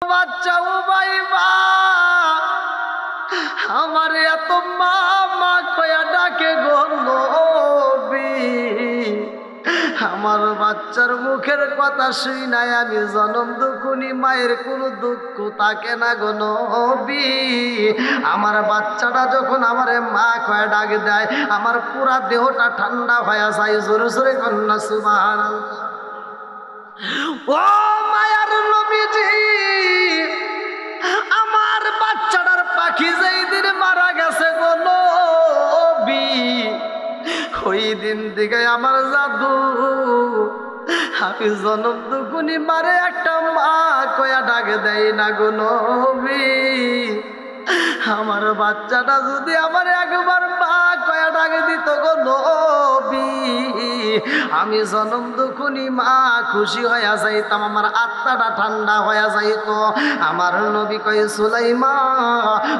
বাচ্চা উবাইবা আমার এত মা মা কয়া ডাকে গো নবী। আমার বাচ্চার মুখের কথা শুই নাই আমি জনম দুঃখুনি মায়ের কোনো দুঃখ থাকে না গো নবী। আমার বাচ্চাটা যখন আমারে মা কয়া ডাক দেয় আমার পুরা দেহটা ঠান্ডা হয়ে যায়। জোরে জোরে কন্যা সুবহানাল্লাহ। ও মায়ার নবীজি, আমার বাচ্চাটার পাখি যেই দিন মারা গেছে গো নবী, ওই দিন থেকে আমার জাদু আমি জনম দুগুনি মারে একটা মা কয়া ডাক দেয় না গো নবী। আমার বাচ্চাটা যদি আমার একবার মা কয়া ডাক দিত গো নবী, আমি জনম দুখুনি মা খুশি হয়ে যাইতাম, আমার আত্মাটা ঠান্ডা হয়ে যাইত। আমার নবী কই সুলাইমা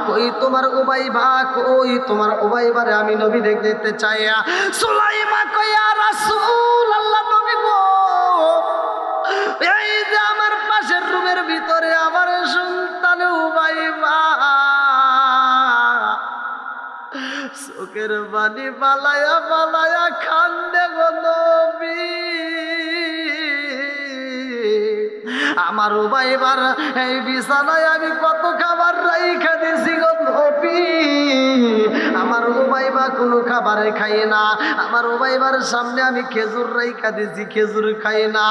কই তোমার উবাইবা, কই তোমার উবাইবারে আমি নবী দেখতে চাই। সুলাইমা কই ইয়া রাসূলুল্লাহ, নবী গো এই যে আমার পাশের রুমের ভিতরে আমার সন্তান উবাইবা চোখের বাণী বালায়া বালায়া কান্দে গো নবী। আমার উবাইবার এই বিছানায় আমি কত খাবার রাইখা দিছি গো নবী, আমার উবাইবা কোনো খাবার খাই না। আমার উবাইবার সামনে আমি খেজুর রাইখা দিছি, খেজুর খাই না।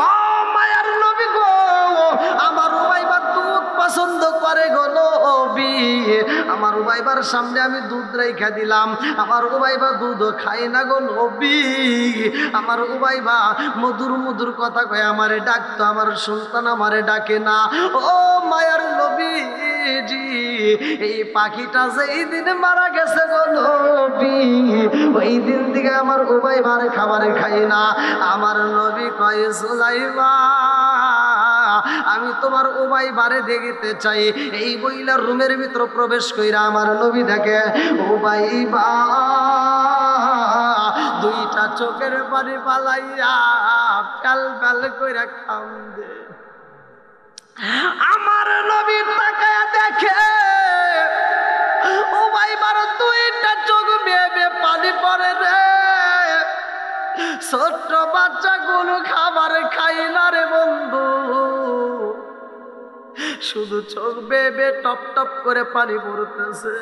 ও মায়ার নবী গো, আমার উবাইবা দুধ পছন্দ করে গো নবী, আমার উবাইবার সামনে আমি দুধ রাইখা দিলাম, আমার উবাইবা দুধ খায় না গো নবী। আমার উবাইবা মধুর মধুর কথা কয় আমারে ডাকতো, আমার সন্তান আমারে ডাকে না। ও মায়ার নবীজি, এই পাখিটা যেই দিন মারা গেছে গো নবী, ওই দিন থেকে আমার উবাইবার খাবার খাই না। আমার নবী কয় সুলাইমা আমি তোমার উবাইবারে দেখতে চাই। এই বইলার রুমের ভিতর প্রবেশ কইরা আমার নবী দেখে উবাইবা দুইটা চোখের পানি পালাইয়া ফেল ফেল কইরা কান্দে। আমার নবী তাকায়া দেখে উবাইবার দুইটা চোখ বেয়ে বেয়ে পানি পড়ে রে। ছোট্ট বাচ্চা কোনো খাবার খাই না রে বন্ধু, শুধু চোখ বেবে টপ টপ করে পানি পড়তেছে।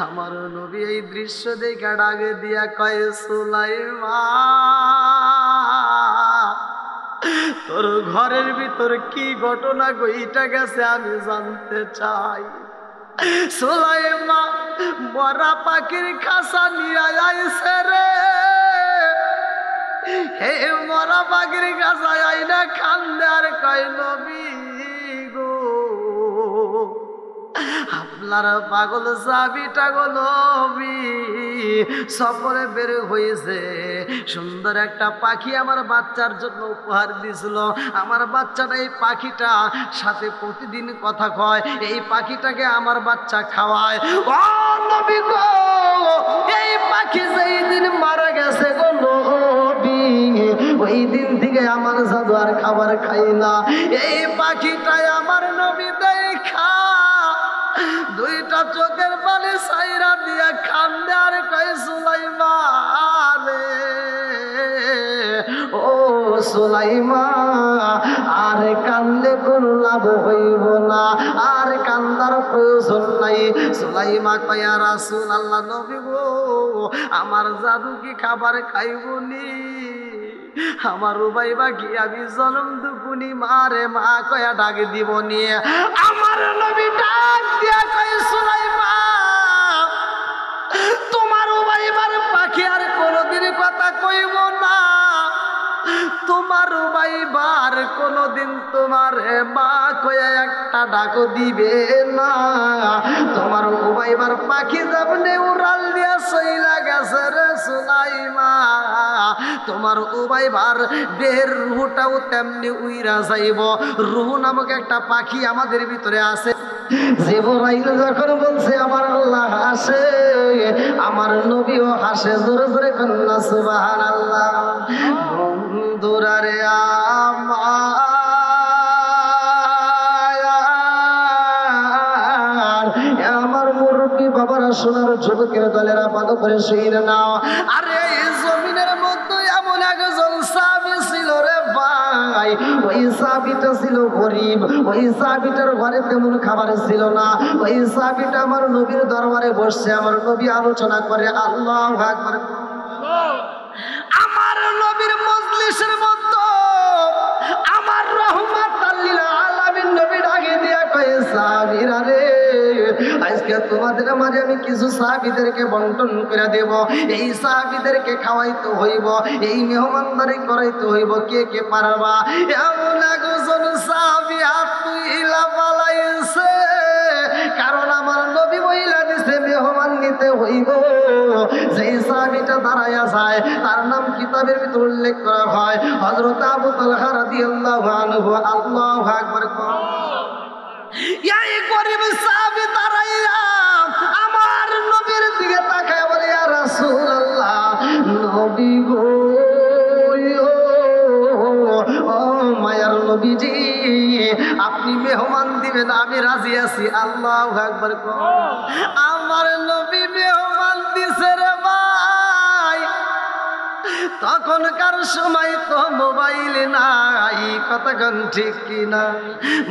আমার নবী এই দৃশ্য দেখে ডাকে দিয়া কয় সুলাইমা তোর ঘরের ভিতর কি ঘটনা ঘইটা গেছে আমি জানতে চাই। সুলাইমা মরা পাখির খাসা নিয়ে আইছে রে, হে মরা পাখির খাসা আইনা কান্দে আর কয় নবী গো আপনার পাগল চাবিটা গো নবী সফরে বের হয়েছে, সুন্দর একটা পাখি আমার বাচ্চার জন্য উপহার দিছিল। আমার বাচ্চাটা এই পাখিটা সাথে প্রতিদিন কথা কয়, এই পাখিটাকে আমার বাচ্চা খাওয়ায়। ও নবী গো এই পাখি যেই দিন মারা গেছে গো নবী, ওই দিন থেকে আমার জাদু আর খাবার খাই না। এই পাখিটাই আমার নবী দেখা দুইটা চোখের পানি সাইরা দিয়া কান্দে আর কয় সুলাইমা রে, ও সুলাইমা আর কান্দে কোনো লাভ হইব না, আর কান্দার প্রয়োজন নাই। সুলাইমা কয় ইয়া রাসূলুল্লাহ, নবী গো আমার জাদু কি খাবার খাইবনি? আমার উবাইবা কি আমি জনম দুপুনি মারে মা কয়া ডাক দিব নিয়ে। আমার নবী ডাক দিয়া কয় সুলাইমা তোমার উবাইবার পাখি আর কোনদিন কথা কইব না, তোমার উবাইবার কোনদিন তোমার মা কয়া একটা ডাকও দিবে না। তোমার উবাইবার পাখি যেমনে উড়াল দিয়া চইলা গেছে রে সুলাইমা, তোমার উবাইবার দেহের রুহটাও তেমনি উইরা যাইব। রুহ নামক একটা পাখি আমাদের ভিতরে আছে। জিবরাইল যখন বলছে আমার আল্লাহ হাসে, আমার নবীও হাসে। জোরে জোরে কন্যা সুবহানাল্লাহ। বন্ধুরা রে আমার সোনার যুবকের দলেরা ভালো করে শুনে নাও। আরে এই জমিনের মধ্যে এমন একজন সাহাবী ছিল রে ভাই, ওই সাহাবীটা ছিল গরিব, ওই সাহাবীটার ঘরে তেমন খাবার ছিল না। ওই সাহাবীটা আমার নবীর দরবারে বসছে, আমার নবী আলোচনা করে আল্লাহু আকবার। আমার নবীর মজলিসের মধ্যে আমার রাহমাতাল লিল আলামিন নবী ডাকে দিয়া কয় সাহাবীরা রে, আজকে তোমাদের মাঝে আমি কিছু সাহাবীদেরকে বন্টন করে দেব। এই সাহাবীদেরকে খাওয়াইতে হইব, এই মেহমানদারি করাইতে হইব। কে কে পারবা? এমন একজন সাহাবী হাত তুইলা পালাইছে, কারণ আমার নবী বইলা দিছে মেহমান নিতে হইব। যেই সাহাবীটা দাঁড়ায়া যায় তার নাম কিতাবের ভিতর উল্লেখ করা হয় হযরত আবু তালহা রাদিয়াল্লাহু আনহু। আল্লাহু আকবার। এই গরিব সাহাবী দাঁড়াইয়া আমার নবীর দিকে তাকায় বলে ইয়া রাসূলুল্লাহ, নবী গো, ও মায়ার নবীজি, আপনি মেহমান দিবেন, আমি রাজি আছি। আল্লাহু আকবার। আমার নবী মেহমান দিছে রে ভাই। তখনকার সময় তো মোবাইল নাই, কতক্ষণ ঠিক কিনা,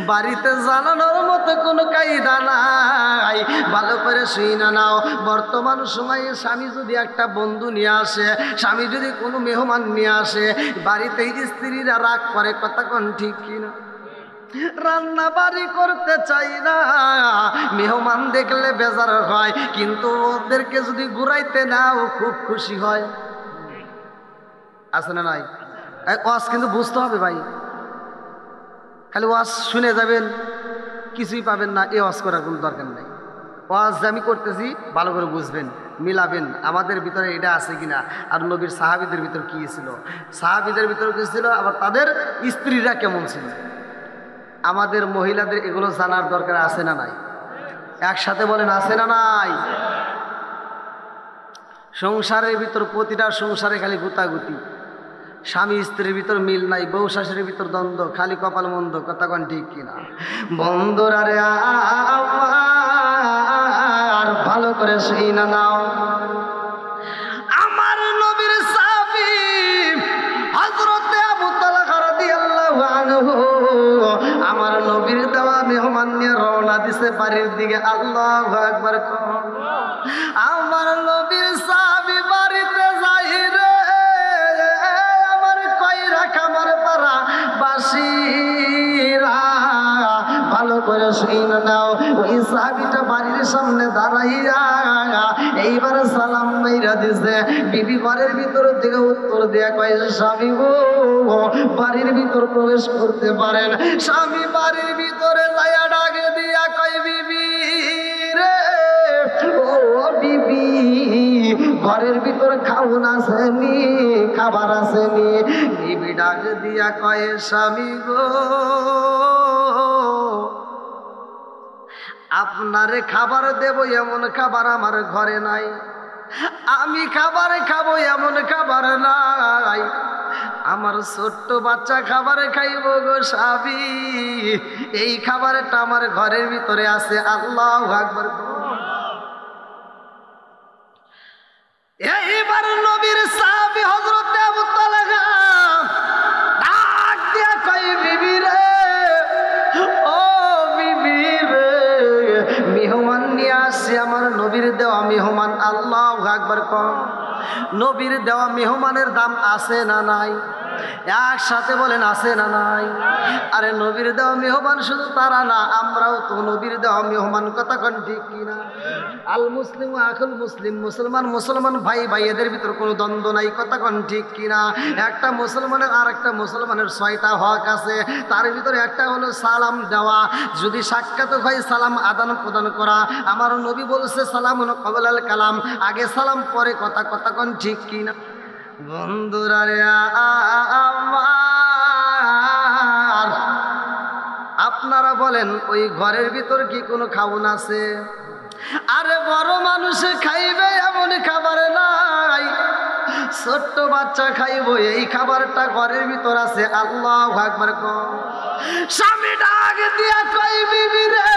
বাড়িতে জানানোর মতো কোনো কায়দা নাই। ভালো করে শুইনা নাও, বর্তমান সময়ে স্বামী যদি একটা বন্ধু নিয়ে আসে, স্বামী যদি কোনো মেহমান নিয়ে আসে, বাড়িতে স্ত্রীরা রাগ করে, কতক্ষণ ঠিক কিনা, রান্না বাড়ি করতে চাই না, মেহমান দেখলে বেজার হয়, কিন্তু ওদেরকে যদি ঘুরাইতে নাও খুব খুশি হয়। আছে না নাই? ওয়াজ কিন্তু বুঝতে হবে ভাই, খালি ওয়াজ শুনে যাবেন কিছুই পাবেন না, এ ওয়াজ করার কোনো দরকার নাই। ওয়াজ আমি করতেছি ভালো করে বুঝবেন, মিলাবেন আমাদের ভিতরে এটা আছে কিনা, আর নবীর সাহাবীদের ভিতর কি ছিল, সাহাবীদের ভিতর কি ছিল, আবার তাদের স্ত্রীরা কেমন ছিল। আমাদের মহিলাদের এগুলো জানার দরকার আছে না নাই? একসাথে বলেন আছে না নাই? সংসারের ভিতর, প্রতিটা সংসারে খালি গুতাগুতি, স্বামী স্ত্রীর ভিতর মিল নাই, বউ শাশুড়ির ভিতর দ্বন্দ্ব, খালি কপাল মন্দ, কতক্ষণ ঠিক কিনা। বন্ধুরা রে আর ভালো করে শুইনা নাও, আমার নবীর সাহাবী হযরত আবু তালহা রাদিয়াল্লাহু আনহু আমার নবীর দেওয়া মেহমান নিয়ে রওনা দিছে বাড়ির দিকে। আল্লাহু আকবার। আমার নবীর সাহাবী বাড়িতে যাই রে, আমার কইরা খামার পাড়া বাসীরা ভালো করে শুইনা নাও। ওই সাহাবীটা বাড়ির সামনে দাঁড়াইয়া এইবার সালাম মাইরা দিছে। বিবি ঘরের ভিতর থেকে উত্তর দিয়া কয়, স্বামী গো, বাড়ির ভিতর প্রবেশ করতে পারেন। স্বামী বাড়ির ভিতরে যাইয়া ডাকে দিয়া কয়, বিবি রে, ও বিবি, ঘরের ভিতর খাউন আসেনি, খাবার আসেনি। বিবি ডাক দিয়া কয়, স্বামী গো, আপনারে খাবার দেব এমন খাবার আমার ঘরে নাই, আমি খাবার খাবো এমন খাবার নাই, আমার ছোট্ট বাচ্চা খাবার খাইব গো স্বামী, এই খাবারটা আমার ঘরের ভিতরে আছে। আল্লাহু আকবার। এইবার নবীর সাহাবী হযরত আবু তালহা ডাক দিয়া কয়, বিবি রে, ও বিবি রে, মেহমান নিয়ে আসছে, আমার নবীর দেওয়া মেহমান। আল্লাহু আকবার। নবীর দেওয়া মেহমানের দাম আছে না নাই? একসাথে বলেন আছে না নাই? আরে নবীর দেওয়া মেহমান শুধু তারা না, আমরাও তো নবীর দেওয়া মেহমান, কতক্ষণ ঠিক কিনা। আল মুসলিম আখুল মুসলিম, মুসলমান মুসলমান ভাই ভাই, এদের ভিতর কোনো দ্বন্দ্ব নাই, কতক্ষণ ঠিক কিনা। একটা মুসলমানের আর একটা মুসলমানের 6টা হক আছে, তার ভিতরে একটা হলো সালাম দেওয়া, যদি সাক্ষাৎ হয় সালাম আদান প্রদান করা। আমার নবী বলছে সালামুন ক্বাবলাল কালাম, আগে সালাম পরে কথা, কতক্ষণ ঠিক কিনা। বন্ধুরা রে আমার, আপনারা বলেন ওই ঘরের ভিতর কি কোনো খাওন আছে? আরে বড় মানুষ খাইবে এমন খাবার নাই, ছোট্ট বাচ্চা খাইবো এই খাবারটা ঘরের ভিতর আছে। আল্লাহু আকবার। স্বামী ডাক দিয়া কই, বিবি রে,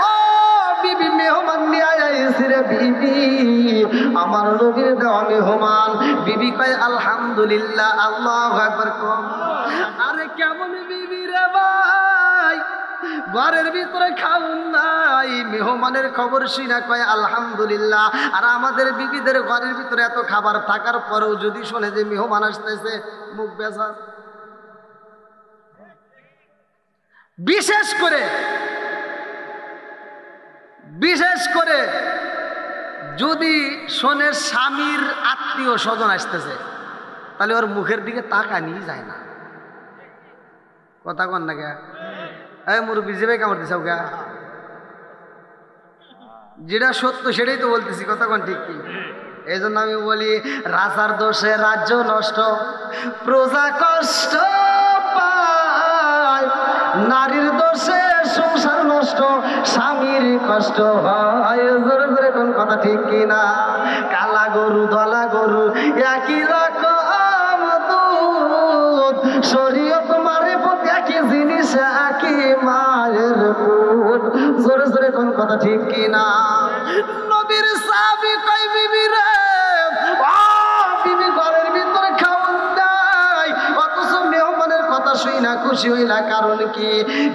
ও বিবি, মেহমান নিয়ে আইছি আলহামদুলিল্লাহ, আল্লাহু আকবার। আরে কেমন বিবি রে ভাই, ঘরের ভিতরে খাউন নাই, মেহমানের খবর শুনা কয় আলহামদুলিল্লাহ। আর আমাদের বিবিদের ঘরের ভিতরে এত খাবার থাকার পরেও যদি শোনে যে মেহমান আসতেছে, মুখ বেজা। বিশেষ করে যদি শোনে স্বামীর আত্মীয় স্বজন আসতেছে, তাহলে ওর মুখের দিকে তাকানি যায় না। কথা কন না কে? এই মুরব্বী জিবে কামড় দিছাও গা? যেটা সত্য সেটাই তো বলতেছি, কথা কন ঠিক কি? এই জন্য আমি বলি, রাজার দোষে রাজ্য নষ্ট, প্রজা কষ্ট পায়, নারীর দোষে সংসার নষ্ট, স্বামীর কষ্ট হয়। জোরে জোরে কোন কথা ঠিক কিনা? কালা গরু ধলা গরু একই রকম দুধ, শরীয়ত মারিফত একই জিনিস, একই মায়ের পুত। জোরে জোরে কোন কথা ঠিক কিনা? নবীর সাহাবী কই বিবি রে, বিবি ঘরের ভিতরে খাওয়ান দেয়, অথচ মেহমানের কথা শুই না খুশি হই না। কারণ কি?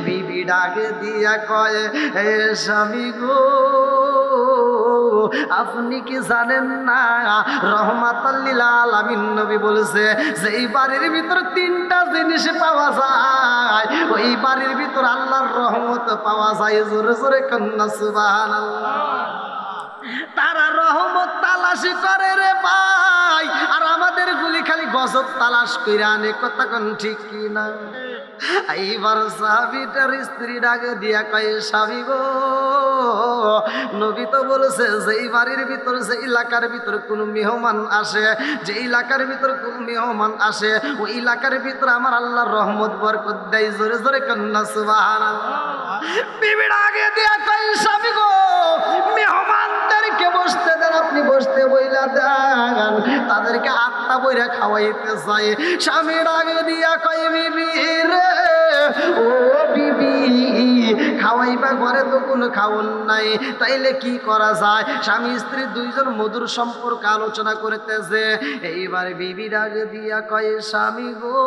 বিবি ডাকে দিয়া কয়, হে স্বামী গো, আপনি কি জানেন না রহমাতাল লিল আলামিন নবী বলেছে যে এই বাড়ির ভিতরে তিনটা জিনিস পাওয়া যায়, ওই বাড়ির ভিতর আল্লাহর রহমত পাওয়া যায়। জোরে জোরে কন্যা সুবহানাল্লাহ। তারা রহমত তালাশি করে রে ভাই, আর আমাদের গুলি খালি গজব তালাশ করে আনে। কথা কোন ঠিক কি না? এইবার সাহাবীটার স্ত্রী ডাকে দিয়া কয়, স্বামী গো, নবী তো বলেছে যে এই বাড়ির ভিতর, যে এলাকার ভিতর কোনো মেহমান আসে, যে এলাকার ভিতর কোনো মেহমান আসে, ওই এলাকার ভিতর আমার আল্লাহর রহমত বরকত দেয়। জোরে জোরে কন্যা সুবহানাল্লাহ। বিবি ডাকে দিয়া কয়, স্বামী গো, মেহমানদেরকে বসতে দেন, আপনি বসতে বইলা দেন, তাদেরকে আত্মা বইরা খাওয়াইতে চাই। স্বামী ডাকে দিয়া কয়, বিবি রে, ও বিবি, খাওয়াইবা ঘরে তো কোনো খাওন নাই, তাইলে কি করা যায়? স্বামী স্ত্রী দুইজন মধুর সম্পর্ক আলোচনা করতেছে। এইবারে বিবি ডাকে দিয়া কয়, স্বামী গো,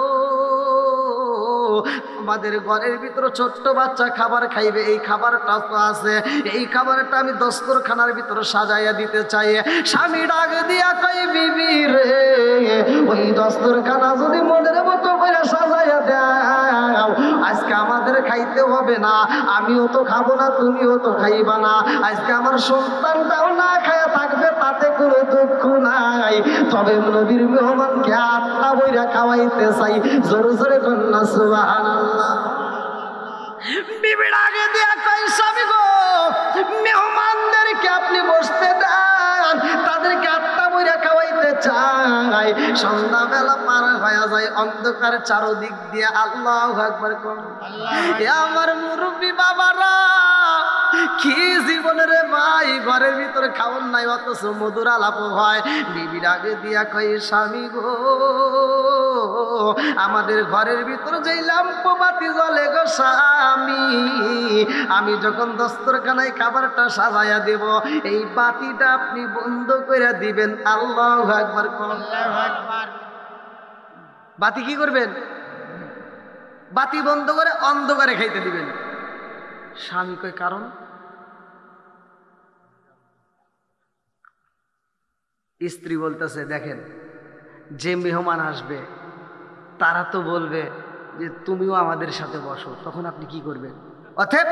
আমাদের ঘরের ভিতরে ছোট্ট বাচ্চা খাবার খাইবে, এই খাবারটা তো আছে, এই খাবারটা আমি দস্তরখানার ভিতরে সাজাইয়া দিতে চাই। স্বামী ডাক দিয়া কয়, বিবি রে, ওই দস্তরখানা যদি মনের মতো করে সাজাইয়া দাও, আজকে আমাদের খাইতে হবে না, আমিও তো খাবো না, তুমিও তো খাইবা না, আজকে আমার সন্তানটাও না খায়া থাকবে, তাতে কোনো দুঃখ নাই। তবে নবীর মেহমানকে আত্মা বইরা খাওয়াইতে চাই। জোরে জোরে কন্যা সুবহানাল্লাহ। বিবি ডাকে দিয়া কয়, স্বামী গো, মেহমানদেরকে আপনি বসতে দেন, তাদেরকে আত্মা বইরা খাওয়াইতে চাই। সন্ধ্যাবেলা পার হয়ে যায়, অন্ধকার চারদিক দিয়ে। আল্লাহু আকবার কোন। আমার মুরব্বী বাবারা, কি জীবন রে ভাই, ঘরের ভিতরে খাওয়ান নাই, অথচ মধুর আলাপ হয়। বিবির আগে দিয়া কই, স্বামী গো, আমাদের ঘরের ভিতরে যেই ল্যাম্প বাতি জ্বলে গো স্বামী, আমি যখন দস্তরখানায় খাবারটা সাজাইয়া দেব, এই বাতিটা আপনি বন্ধ করে দিবেন। আল্লাহু আকবার কোন। বাতি কি করবেন? বাতি বন্ধ করে অন্ধকারে খাইতে দিবেন। স্বামী কই, কারণ? স্ত্রী বলতেছে, দেখেন, যে মেহমান আসবে তারা তো বলবে যে তুমিও আমাদের সাথে বসো, তখন আপনি কি করবেন? অতএব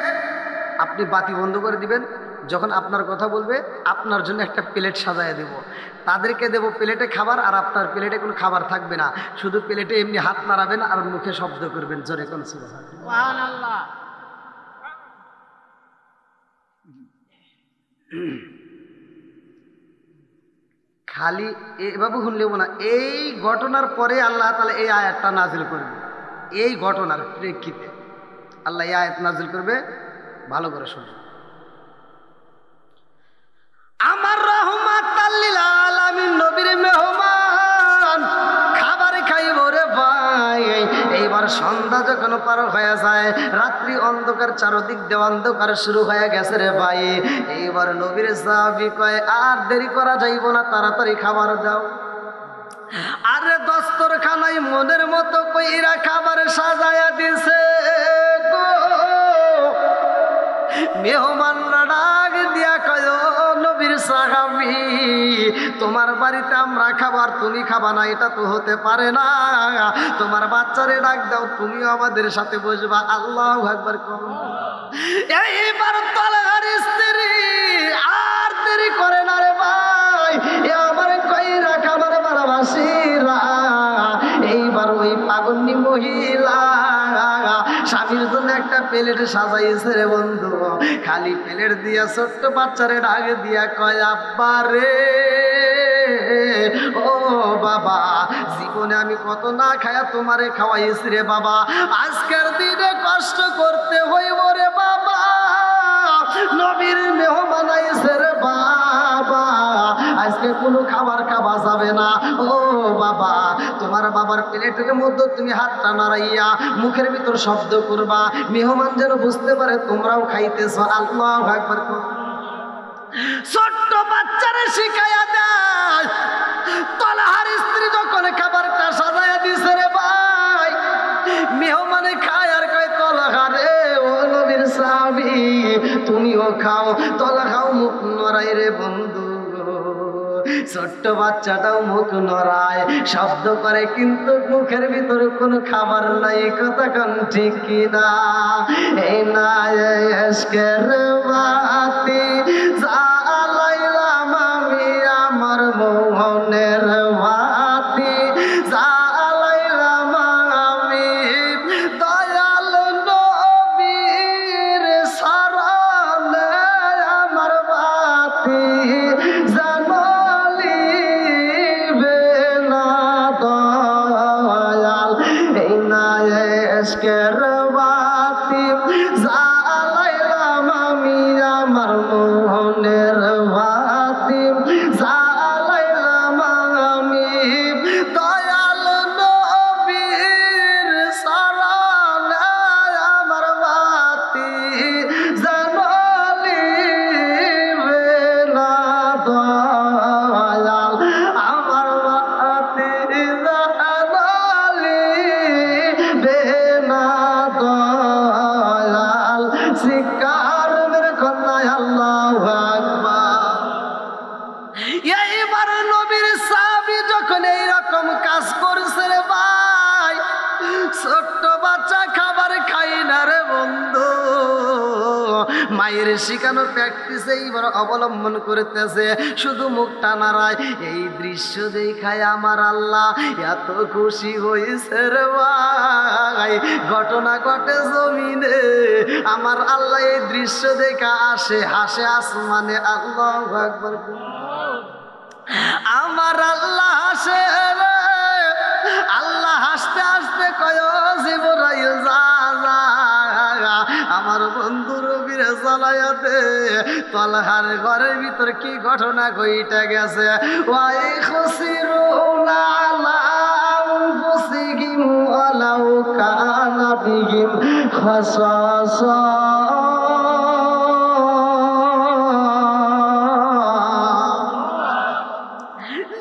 আপনি বাতি বন্ধ করে দিবেন, যখন আপনার কথা বলবে আপনার জন্য একটা প্লেট সাজায় দেব, তাদেরকে দেব প্লেটে খাবার, আর আপনার প্লেটে কোনো খাবার থাকবে না, শুধু প্লেটে এমনি হাত নাড়াবেন আর মুখে শব্দ করবেন। জোরে কোন সুবহানাল্লাহ। খালি এভাবে শুনলেও না, এই ঘটনার পরে আল্লাহ তাআলা এই আয়াতটা নাজিল করবে। এই ঘটনার প্রেক্ষিতে আল্লাহ এই আয়াত নাজিল করবে, ভালো করে শুনুন। আমার রাহমাতাল লিল আলামিন নবীর মেহমান খাবার খাইব রে ভাই। এইবার সন্ধ্যা যখন পার হয়ে যায়, রাত্রি অন্ধকার, চারদিক দিয়ে অন্ধকার শুরু হয়ে গেছে রে ভাই। এইবার নবীর সাহাবী কয়, আর দেরি করা যাইব না, তাড়াতাড়ি খাবার দাও। আরে দস্তরখানায় মনের মতো কইরা খাবার সাজায়া দিছে গো। মেহমানরা ডাক দিয়া কয় ও নবীর সাহাবী, তোমার বাড়িতে আমরা খাবার, তুমি খাবা না, এটা তো হতে পারে না। তোমার বাচ্চারে ডাক দাও, তুমিও আমাদের সাথে বসবা। আল্লাহু আকবার করো। এইবার তালহার স্ত্রী আর দেরি করে না রে ভাই, আমার কইরা খাবার বারাবাসীরা। এইবার ওই পাগন্নি মহিলা স্বামীর জন্য একটা প্লেট সাজাইছে রে বন্ধু। খালি প্লেট দিয়া ছোট্ট বাচ্চারে ডাক দিয়া কয় আব্বা রে, ও বাবা, জীবনে আমি কত না খায়া তোমারে খাওয়াইছি রে বাবা, আজকের দিনে কষ্ট করতে হইব রে বাবা। নবীর মেহমান আইছে রে বাবা, আজকে কোনো খাবার খাওয়া যাবে না। ও বাবা, তোমার বাবার প্লেটের মধ্যে তুমি হাতটা নাড়াইয়া মুখের ভিতর শব্দ করবা, মেহমান যেন বুঝতে পারে তোমরাও খাইতেছ। আল্লাহু আকবার। ছোট্ট বাচ্চারে শিখাইয়া দেয়। তালহার স্ত্রী যখন খাবারটা সাজাইয়া দিছে রে ভাই, মেহমানে খায় আর কয় তালহা রে, ও নবীর সাহাবী, তুমিও খাও। তালহাও মুখ নড়াই রে বন্ধু। ছোট্ট বাচ্চাটাও মুখ নড়ায়, শব্দ করে, কিন্তু মুখের ভিতরে কোনো খাবার নাই। কথা কোন ঠিক কিনা? এই না এসকের বাতি জ্বালাইলাম আমি আমার মোহনের বাতি, জ্বালাইলাম আমি দয়াল নবীর শরণে আমার বাতি এসকের বাতি জ্বালাইলাম আমি আমার মোহনের বাতি, জ্বালাইলাম আমি দয়াল নবীর শরণে আমার বাতি, জ্বালিবে না দয়াল আমার বাতি, শিকার মেরে কন্যায়। আল্লাহু আকবার। এইবার নবীর সাহাবী যখন এইরকম কাজ করছে রে ভাই, ছোট্ট বাচ্চা খাবার খাই না রে বন্ধু, মায়ের শিখানো প্র্যাকটিস এইবার অবলম্বন করতেছে, শুধু মুখটা নাড়ায়। এই দৃশ্য দেখায় আমার আল্লাহ এত খুশি হয়েছে রে ভাই। ঘটনা ঘটে জমিনে, আমার আল্লাহ এই দৃশ্য দেখা আসে হাসে আসমানে। আল্লাহু আকবার। আমার আল্লাহ হাসে রে, আল্লাহ হাসতে হাসতে কয় জিবরাইল যা যা আমার বন্ধু নবীর জ্বালায়াতে তালহার ঘরের ভিতর কি ঘটনা ঘইটা গেছে। ওয়াই খুসিরুনা আলা আনফুসিহিম ওয়ালাউ কানা বিহিম খাসাসা।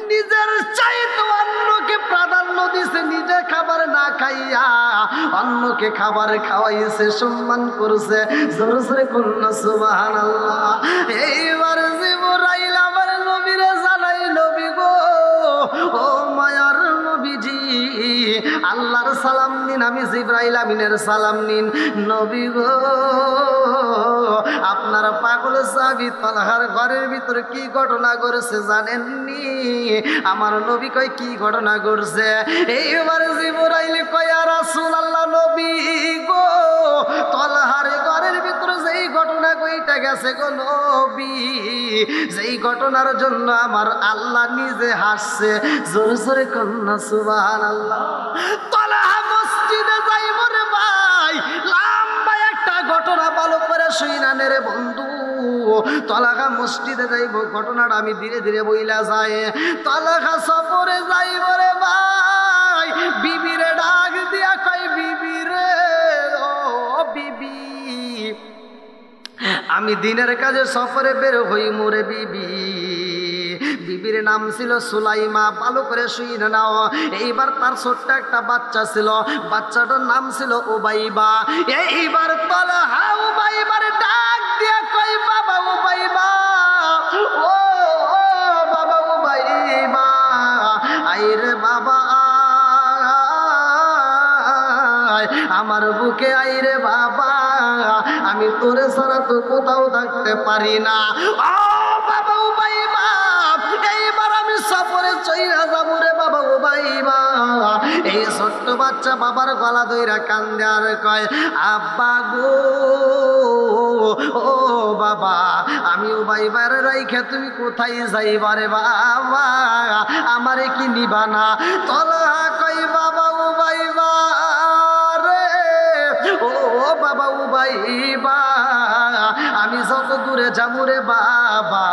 নিজের চাইতে অন্যকে প্রাধান্য দিছে, নিজে খাবার না খাইয়া অন্যকে খাবার খাওয়াইছে, সম্মান করছে। জোরে জোরে কন্যা সুবহানাল্লাহ। এইবার জিবরাইল আমার নবীরে জানাই, নবী গো, ও মায়ার নবীজি, আল্লাহর সালাম নিন, আমি জিবরাইল আমিনের সালাম নিন। নবী গো, আপনার পাগল সাহাবী তালহার ঘরের ভিতরে কি ঘটনা ঘটেছে জানেননি? আমার নবী কয় কি ঘটনা ঘটছে? এইবার জিবরাইল কয় ইয়া রাসূলুল্লাহ, নবী গো, তালহার ঘরের ভিতরে যেই ঘটনা কইটা গেছে গো নবী, যেই ঘটনার জন্য আমার আল্লাহ নিজে হাসছে। জোরে জোরে কন্যা সুবহানাল্লাহ। তালহা মসজিদে যাইব রে ভাই, লম্বা একটা ঘটনা ভালো করে শুইনা নে রে বন্ধু। তালহা মসজিদে যাইব, ঘটনাটা আমি ধীরে ধীরে বইলা যায়। তালহা সফরে যাইব রে ভাই, বিবিরে ডাক দিয়া কই, বিবি রে, ও বিবি, আমি দিনের কাজে সফরে বের হই মোরে বিবি। বিবির নাম ছিল সুলাইমা। ভালো করে শুনে নাও। এইবার তার ছোট্ট একটা বাচ্চা ছিল, বাচ্চাটার নাম ছিল উবাইবা। এইবার তালহা উবাইবার ডাক দিয়া কই, বাবা উবাইবা, ও বাবা উবাইবা, আইরে বাবা আমার বুকে আইরে বাবা, আমি তোরে ছাড়া তো কোথাও থাকতে পারি না। ও বাবা উবাইবা, এইবার আমি সফরে চইলা যাবো রে বাবা উবাইবা। এই ছোট্ট বাচ্চা বাবার গলা ধইরা কান্দে আর কয়, আব্বা গো, ও বাবা, আমি উবাইবার রাইখা তুমি কোথায় যাইবা রে বাবা, আমারে কি নিবা না? তলহা কই, বাবা উবাইবা রে, ও বাবা উবাইবা, আমি যত দূরে যাবো রে বাবা,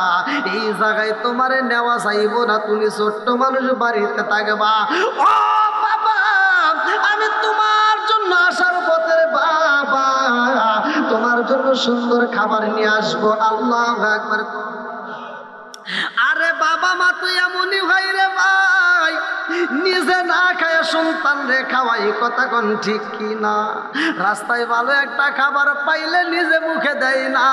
এই জায়গায় তোমারে নেওয়া যাইব না, তুমি ছোট্ট মানুষ বাড়িতে থাকবা। ও বাবা, আমি তোমার জন্য আসার পথে বাবা, তোমার জন্য সুন্দর খাবার নিয়ে আসবো। আল্লাহু আকবার। আরে বাবা মা তুই এমনই ভাই রে ভাই, নিজে না খায় সন্তান রে খাওয়াই, কথা কোন ঠিক কি না? রাস্তায় ভালো একটা খাবার পাইলে নিজে মুখে দেয় না,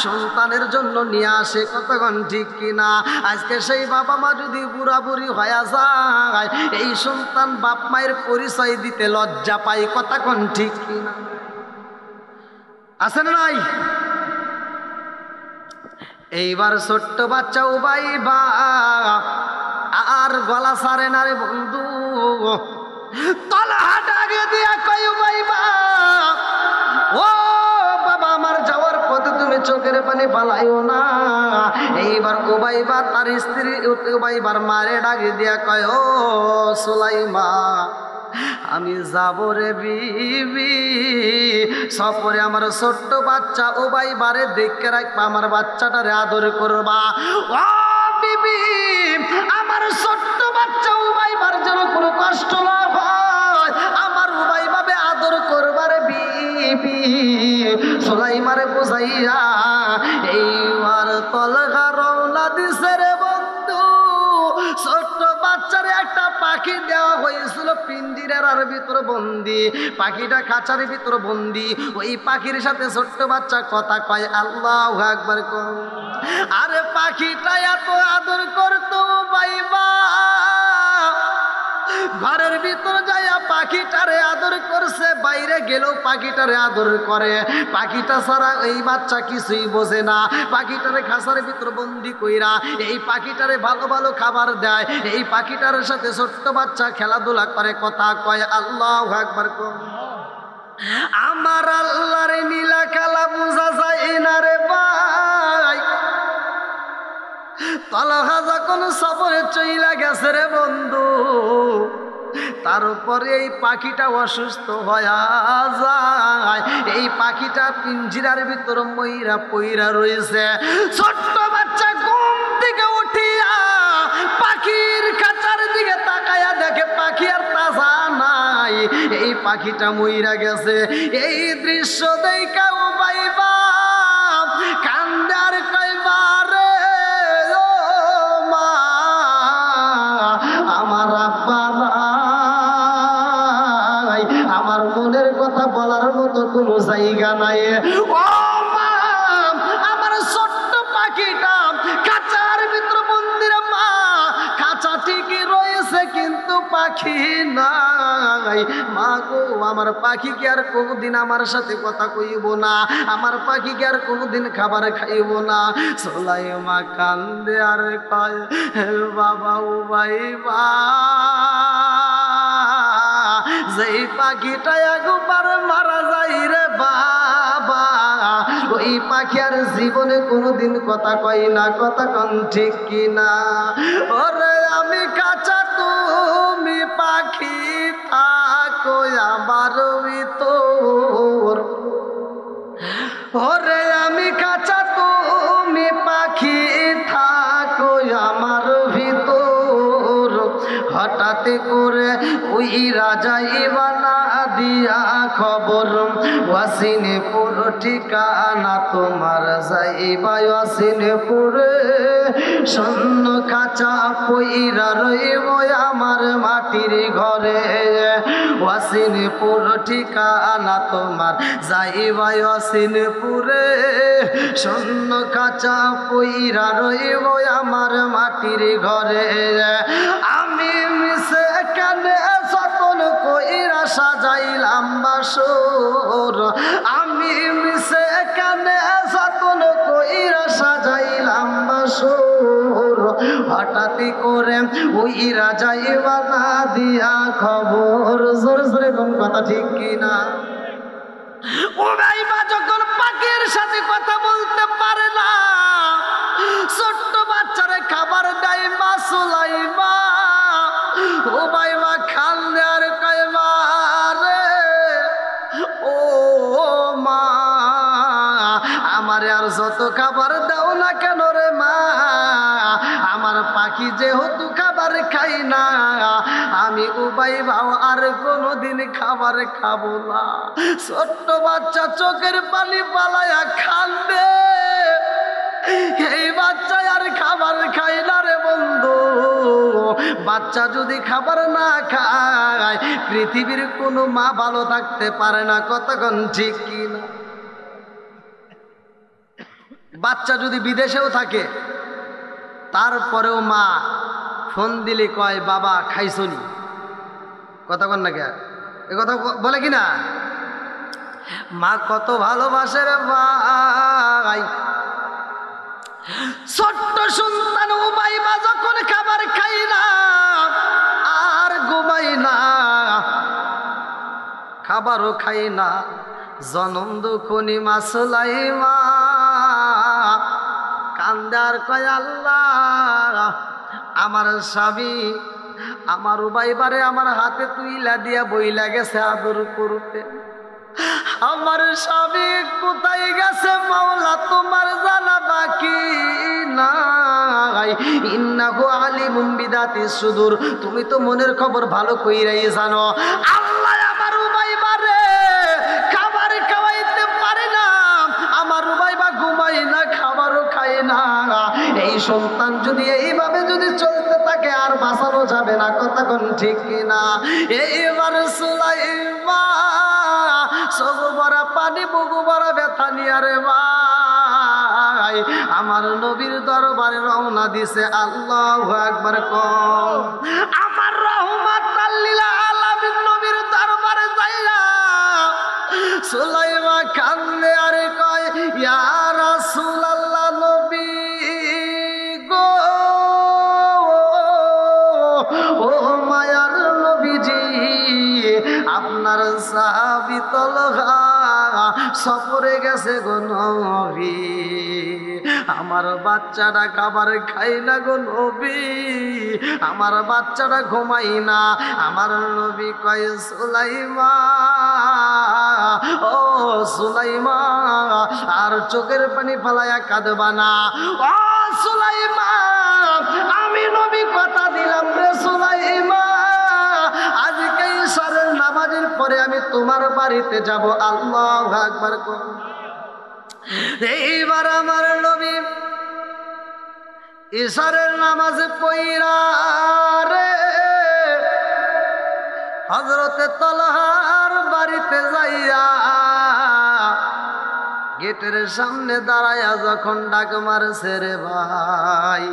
সন্তানের জন্য নিয়ে আসে, কথা কোন ঠিক কি না? আজকে সেই বাবা মা যদি বুড়া বুড়ি হয়ে যায়, এই সন্তান বাপ মায়ের পরিচয় দিতে লজ্জা পায়, কথা কোন ঠিক কি না? আছে না নাই? এইবার ছোট্ট বাচ্চা উবাইবা আর গলা সারে না রে বন্ধু। তলহা ডাকে দিয়া কই, উবাইবা, ও বাবা, আমার যাওয়ার পথে তুমি চোখের পানি পালাইও না। এইবার উবাইবা তার স্ত্রী উবাইবার মারে ডাকে দিয়া কয়, ও সুলাইমা, আমি যাব রে বিবি সফরে, আমার ছোট্ট বাচ্চা উবাইবারে দেখে রাখবা, আমার বাচ্চাটারে আদর করবা। ও বিবি, আমার ছোট্ট বাচ্চা উবাইবার যেন কোনো কষ্ট না হয়, আমার উবাইবাবে আদর করবার বিবি। সুলাইমারে বুঝাইয়া এইবার তলহা রওনা দিছে রে বন্ধু। ছোট্ট বাচ্চারে একটা পাখি দেওয়া হয়েছিল পিঞ্জিরার ভিতর বন্দি, পাখিটা খাঁচার ভিতর বন্দি। ওই পাখির সাথে ছোট্ট বাচ্চা কথা কয়, আল্লাহু আকবার। আরে পাখিটা এত আদর করতো বাইবা, ঘরের ভিতর যাইয়া পাখিটারে আদর করছে, বাইরে গেলেও পাখিটারে আদর করে। পাখিটা ছাড়া এই বাচ্চা কিছুই বোঝে না। পাখিটারে খাঁচার ভিতর বন্দি কইরা এই পাখিটারে ভালো ভালো খাবার দেয়, এই পাখিটার সাথে ছোট্ট বাচ্চা খেলাধুলা করে, কথা কয়, আল্লাহু আকবার। আমার আল্লাহর নীলা খেলা বোঝা যায় না রে ভাই। তলহা যখন সফরে চইলা গেছে রে বন্ধু, তার উপরে এই পাখিটা অসুস্থ হয়ে যায়। এই পাখিটা পিঞ্জিরার ভিতর মইরা পইরা রয়েছে। ছোট্ট বাচ্চা ঘুম থেকে উঠিয়া পাখির খাঁচার দিকে তাকায়া দেখে পাখি আর তাজা নাই, এই পাখিটা মইরা গেছে। এই দৃশ্য দেখা উবাইবা কান্দে আর কইবা, রে ও মা, আমার আব্বা নাই, আমার মনের কথা বলার মতো কোনো জায়গা নাই। ও মা, আমার ছোট্ট পাখিটা খাঁচার ভিতর বন্দির মা, খাঁচা ঠিকই রয়েছে কিন্তু পাখি নাই। মা গো, আমার পাখি কি আর কোনদিন আমার সাথে কথা কইব না, আমার পাখি কি আর কোনদিন খাবার খাইব না। সুলাইমা কান্দে আর কয়, বাবা উবাইবা, যেই পাখিটা একবার মারা যায় রে বাবা, ওই পাখি আর জীবনে কোনোদিন কথা কয় না, কথা কন ঠিক কিনা? ওরে আমি কাঁচা, তুমি পাখি থাকো আমার ভিতর। ওরে আমি কাঁচা, তুমি পাখি থাকো আমার ভিতর। হঠাৎ করে ওই রাজাই বানা দিয়া খবর ওয়াসিনপুর ঠিকানা তোমার যাইবা ওয়াসিনপুরে শূন্য খাঁচা পইরা রইব আমার মাটির ঘরে ওয়াসিনপুর ঠিকানা তোমার যাইবা ওয়াসিনপুরে শূন্য খাঁচা পইরা রইব আমার মাটির ঘরে আমি মিশে কানে যতন কইরা সাজাইলাম বাসর আমি মিশে কানে যতন কইরা সাজাইলাম বাসর হঠাৎই করে উইরা যাইবা না দিয়া খবর জোরে জোরে কোন কথা ঠিক কিনা উমাইমা যখন পাখির সাথে কথা বলতে পারে না ছোট্ট বাচ্চারে খাবার দেয় মা সুলাইমা উমাইমা কান্দে আর কয় মা রে ও মা আমারে আর যত খাবার দাও না কেন রে মা আমার পাখি যেহেতু খাবার খাই না আমি উমাইমাও আর কোনোদিন খাবার খাবো না ছোট্ট বাচ্চা চোখের পানি পালায়া কান্দে এই বাচ্চা আর খাবার খায় না রে বন্ধু বাচ্চা যদি খাবার না খায় পৃথিবীর কোনো মা ভালো থাকতে পারে না কতক্ষণ ঠিক কিনা বাচ্চা যদি বিদেশেও থাকে তারপরেও মা ফোন দিলে কয় বাবা খাইছনি কথা কন না কে এ কথা বলে কিনা মা কত ভালোবাসে রে ভাই ছোট্ট সন্তান উমাইমা যখন খাবার খাই না আর ঘুমাই না খাবারও খাই না জনম দুখনি মা সুলাইমা কান্দার কয় আল্লাহ আমার স্বামী আমার উমাইমারে আমার হাতে তুইলা দিয়া বইলা গেছে আদর করতে আমার স্বামী কোথায় গেছে মাওলা তোমার জানা বাকি নাই ইন্নাহু আলিমুম বিদাতিস সুদূর তুমি তো মনের খবর ভালো কইরাই জানো আল্লাহ আমার উমাইমারে খাবার খাওয়াইতে পারে না আমার উমাইমা ঘুমাই না খাবারও খায় না এই সন্তান যদি এইভাবে যদি চলতে থাকে আর বাঁচানো যাবে না কতক্ষণ ঠিক কিনা এইবার সুলাইমা সবু বড়া পানি বুকু বড়া ব্যথা নিয়ে রে ভাই আমার নবীর দরবারে রওনা দিছে আল্লাহু আকবার কম আমার রহমাতাল লিল আলামিন নবীর দরবারে যাইয়া সুলাইমা কান্দে আর কয় ইয়া রাসূলুল্লাহ নবী গো ও মায়ার নবীজি আপনার সাহাবী তলহা সফরে গেছে গো নবী আমার বাচ্চাটা খাবার খাই না গো নবী আমার বাচ্চাটা ঘুমাই না আমার নবী কয় সুলাইমা ও সুলাইমা আর চোখের পানি ফালায়া কাঁদবা না ও সুলাইমা আমি নবী কথা দিলাম রে সুলাইমা আজকে ইশারের নামাজের পরে আমি তোমার বাড়িতে যাব আল্লাহু আকবার এইবার আমার নবী ইশারের নামাজে পইরা রে হযরতে তালহার বাড়িতে যাইয়া গেটের সামনে দাঁড়ায়া যখন ডাক মারছে রে ভাই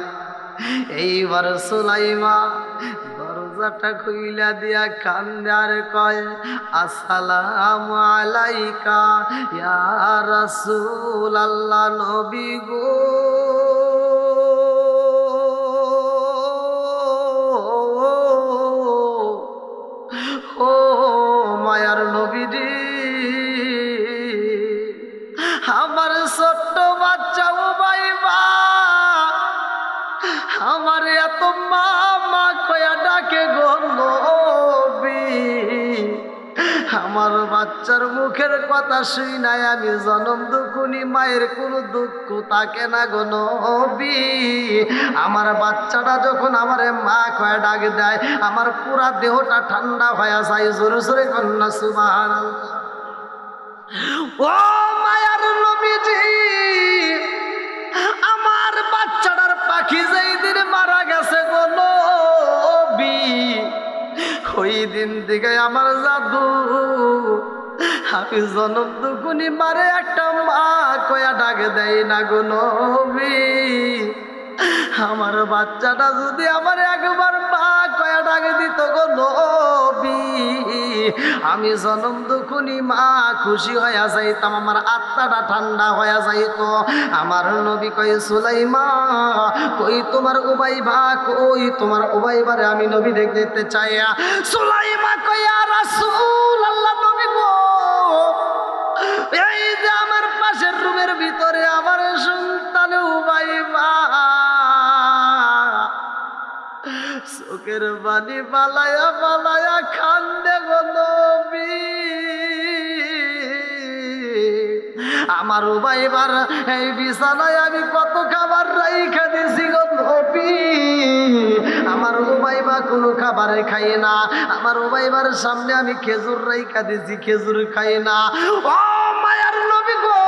এইবার সুলাইমা দরজাটা খুইলা দিয়া কান্দে আর কয় আসসালামু আলাইকা ইয়া রাসূলুল্লাহ নবী গো ও মায়ার নবীজি আমার ছোট্ট বাচ্চা উমাইমা আমার এত মা মা কয়া ডাকে গো নবী আমার বাচ্চার মুখের কথা শুই নাই আমি জনম দুঃখুনি মায়ের কোনো দুঃখ থাকে না গো নবী আমার বাচ্চাটা যখন আমারে মা কয়া ডাক দেয় আমার পুরা দেহটা ঠান্ডা হয়ে যায় জোরে জোরে কন্যা সুবহানাল্লাহ ও মায়ার নবীজি, আমার বাচ্চাটার পাখি যেই দিন মারা গেছে গো নবী, ওই দিন থেকে আমার জাদু আমি জনম দুগুনি মারে একটা মা কয়া ডাকে দেয় না গো নবী। আমার বাচ্চাটা যদি আমার একবার মা কয়া ডাকে দিত গো নবী, আমি জনম দুখুনি মা খুশি হয়ে যাইতাম, আমার আত্মাটা ঠান্ডা হয়ে যাইত। আমার নবী কয় সুলাইমা কই তোমার উবাইবা, কই তোমার উবাইবারে আমি নবী দেখতে চাই। সুলাইমা কয় ইয়া রাসূলুল্লাহ, নবী গো এই যে আমার পাশের রুমের ভিতরে আমার সন্তান উবাইবা চোখের বাণী পালায়া পালায়া কান্দে গো নবী। আমার উবাইবার এই বিছানায় আমি কত খাবার রাইখা দিছি গো নবী, আমার উবাইবা কোনো খাবারে খাই না। আমার উবাইবার সামনে আমি খেজুর রাইখা দিছি, খেজুর খাই না। ও মায়ার নবী গো,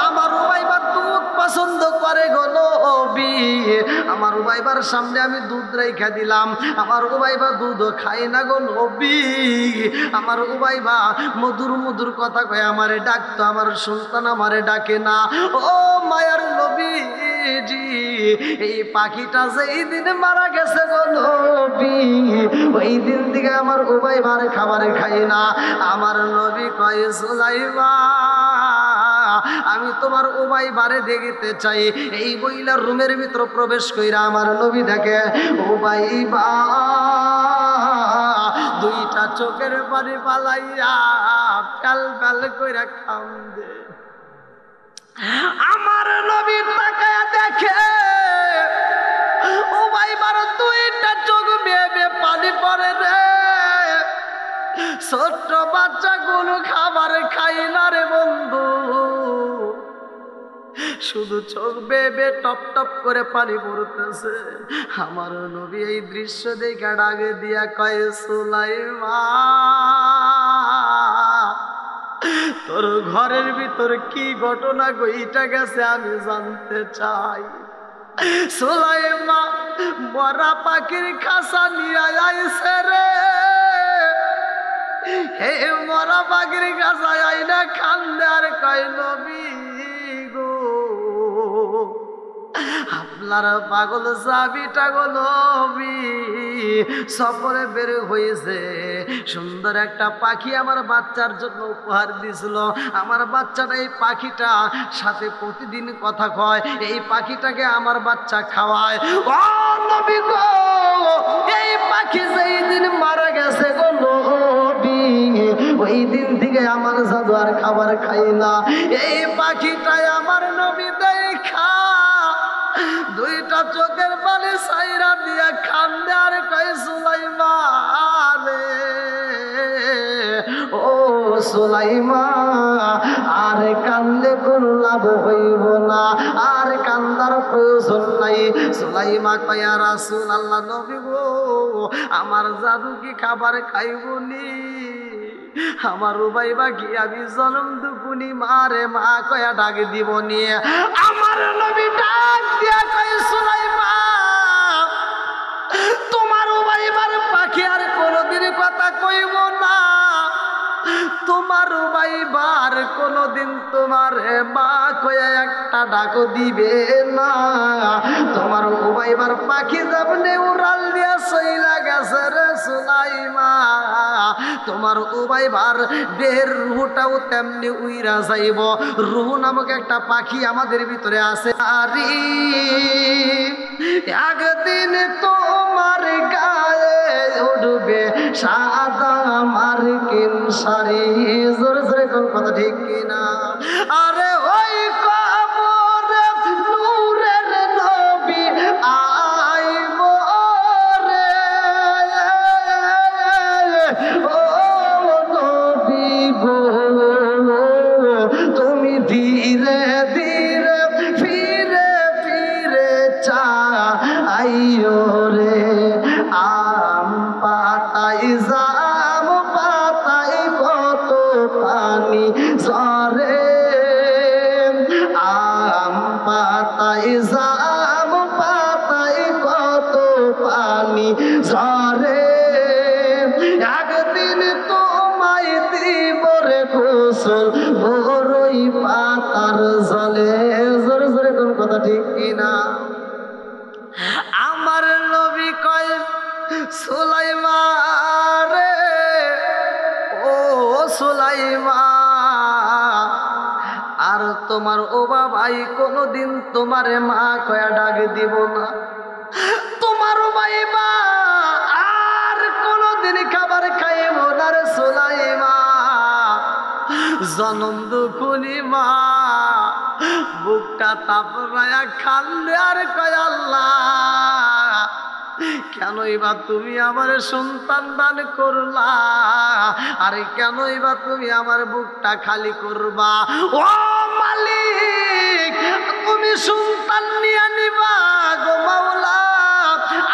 আমার উবাইবা দুধ পছন্দ করে গো নবী, আমার উবাইবার সামনে আমি দুধ রাইখা দিলাম, আমার উবাইবা দুধও খায় না গো নবী। আমার উবাইবা মধুর মধুর কথা কয় আমারে ডাকতো, আমার সন্তান আমারে ডাকে না। ও মায়ার নবীজি, এই পাখিটা যেই দিন মারা গেছে গো নবী, ওই দিন থেকে আমার উবাইবার খাবারে খাই না। আমার নবী কয় সুলাইমা আমি তোমার উবাইবারে দেখিতে চাই। এই বইলার রুমের ভিতর প্রবেশ কইরা আমার নবী দেখে উবাইবা দুইটা চোখের পানি পালাইয়া ফেল ফেল কইরা কান্দে। আমার নবী তাকায়া দেখে উবাইবার দুইটা চোখ বেয়ে বেয়ে পানি পড়ে রে। ছোট্ট বাচ্চাগুলো খাবার খাই না রে বন্ধু, শুধু চোখ বেয়ে টপ টপ করে পানি পড়তেছে। আমার নবী এই দৃশ্য দেখে ডাকে দিয়া কয় সুলাইমা তোর ঘরের ভিতর কি ঘটনা ঘইটা গেছে আমি জানতে চাই। সুলাইমা মরা পাখির খাসা নিয়ে আইছে রে, হে মরা পাখির খাসা আইনা কান্দে আর কয় নবী গো আপনার পাগল চাবিটা গো নবী সফরে বের হয়েছে, সুন্দর একটা পাখি আমার বাচ্চার জন্য উপহার দিছিল। আমার বাচ্চাটা এই পাখিটা সাথে প্রতিদিন কথা কয়, এই পাখিটাকে আমার বাচ্চা খাওয়ায়। ও নবী গো এই পাখি যেই দিন মারা গেছে গো নবী, ওই দিন থেকে আমার জাদু আর খাবার খাই না। এই পাখিটাই আমার নবী দেখা দুইটা চোখের পানি সাইরা দিয়া কান্দে আর কয় সুলাইমা রে, ও সুলাইমা আর কান্দে কোন লাভ হইব না, আর কান্দার প্রয়োজন নাই। সুলাইমা কয় ইয়া রাসূলুল্লাহ, নবী গো আমার জাদু কি খাবার খাইবনি? আমার উবাইবা কি আমি জনম দুপুনি মারে মা কয়া ডাক দিবনি? আমার নবী ডাক দিয়া কয় সুলাইমা তোমার উবাইবার পাখি আর কোনদিন কথা কইব না, তোমার উবাইবার কোনদিন তোমার মা কয়া একটা ডাক দিবে না। তোমার উবাইবার পাখি যাবনে উড়াল দিয়া সইলা গেছে রে সুলাইমা, তোমার উবাইবার দেহের রুহটাও তেমনি উইরা যাইব। রুহ নামক একটা পাখি আমাদের ভিতরে আছে, আরি একদিন তোমার গায়ে উঠবে সাদা মার্কিন শাড়ি। জোরে জোরে কোন কথা ঠিক কিনা? আরে ওই কবরে নূরের নবী আইব রে, ও নবী গো তুমি ধীরে ধীরে ফিরে ফিরে চাইও রে। আম পাতাই জাম পাতাই কত পানি জাম পাতায় কত পানি ঝরে, একদিন তোমায় দিব রে গোসল বড়ই পাতার জলে। জোরে জোরে কোন কথা ঠিক কিনা? আমার নবী কয় সুলাইমান রে, ও সুলাইমান, আর তোমার ও বাবাই কোনদিন তোমারে মা কয়া ডাক দিব না। তোমার বাইবা আর কোনদিন খাবার খাইব না রে সুলাইমান। জনম দুখুনি মা বুকটা তাপড়ায়া খান্দে আর কয় আল্লাহ কেনই বা তুমি আমার সন্তান দান করলা, আরে কেনই বা তুমি আমার বুকটা খালি করবা? ও মালিক, তুমি সন্তান নিয়ে নিবা গো মাওলা।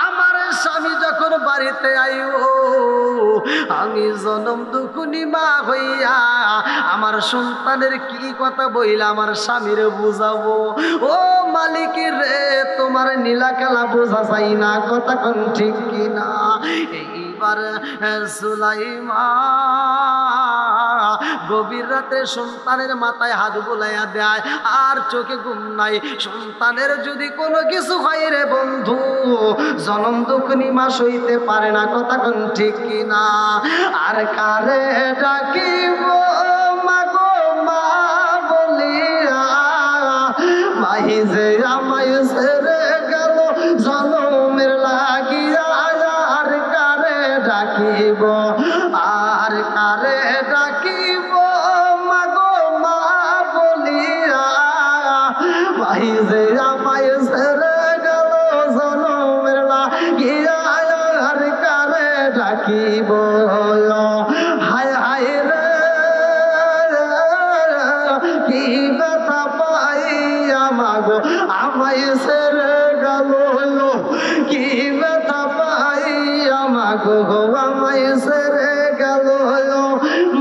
আমার স্বামী যখন বাড়িতে আইব, আমি জনম দুখুনি মা হইয়া আমার সন্তানের কি কথা বইলা আমার স্বামীরে বুঝাবো? ও মালিক রে, তোমার নীলা খেলা বোঝা চাই না, কথা কোন ঠিক কিনা? এইবার সুলাইমান গভীর রাতে সন্তানের মাথায় হাত বুলাইয়া দেয়, আর চোখে ঘুম নাই। সন্তানের যদি কোনো কিছু হয় রে বন্ধু, জনম দুঃখনি মা সইতে পারে না, কথা কোন ঠিক কিনা? আর কারে ডাকিব মাগো মা বলিয়া, মাই যে আমায় ছেড়ে গেল জনমের লাগিয়া। আর কারে ডাকিব, আর কারে ডাকিব মাগো মা বলিয়া, মাই যে আমায় ছেড়ে গেল জনমের লাগিয়া। আর কারে ডাকিব, হায় হায় রে কি ব্যথা পাইয়া মাগো আমায় ছেড়ে গেল, কি ব্যথা পাইয়া মাগো আমায় ছেড়ে গেল।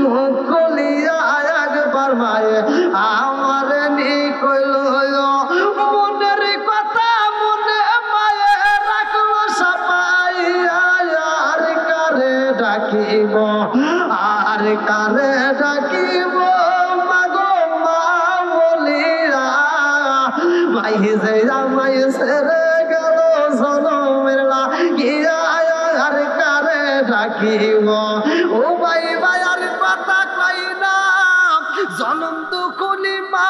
মুখ খুলিয়া একবার মায়ে আমার নি কইল, মনের কথা মনে মায়ে রাখলো সাপাইয়া। আর কারে ডাকিব, আর কারে ডাকিব মাগো মা বলিয়া, ভাই যে আমায় ছেড়ে গেল জনমের লাগিয়া। আর কারে ডাকিব, ও ভাই ভাই আর কথা কই না, জনম দুখুনি মা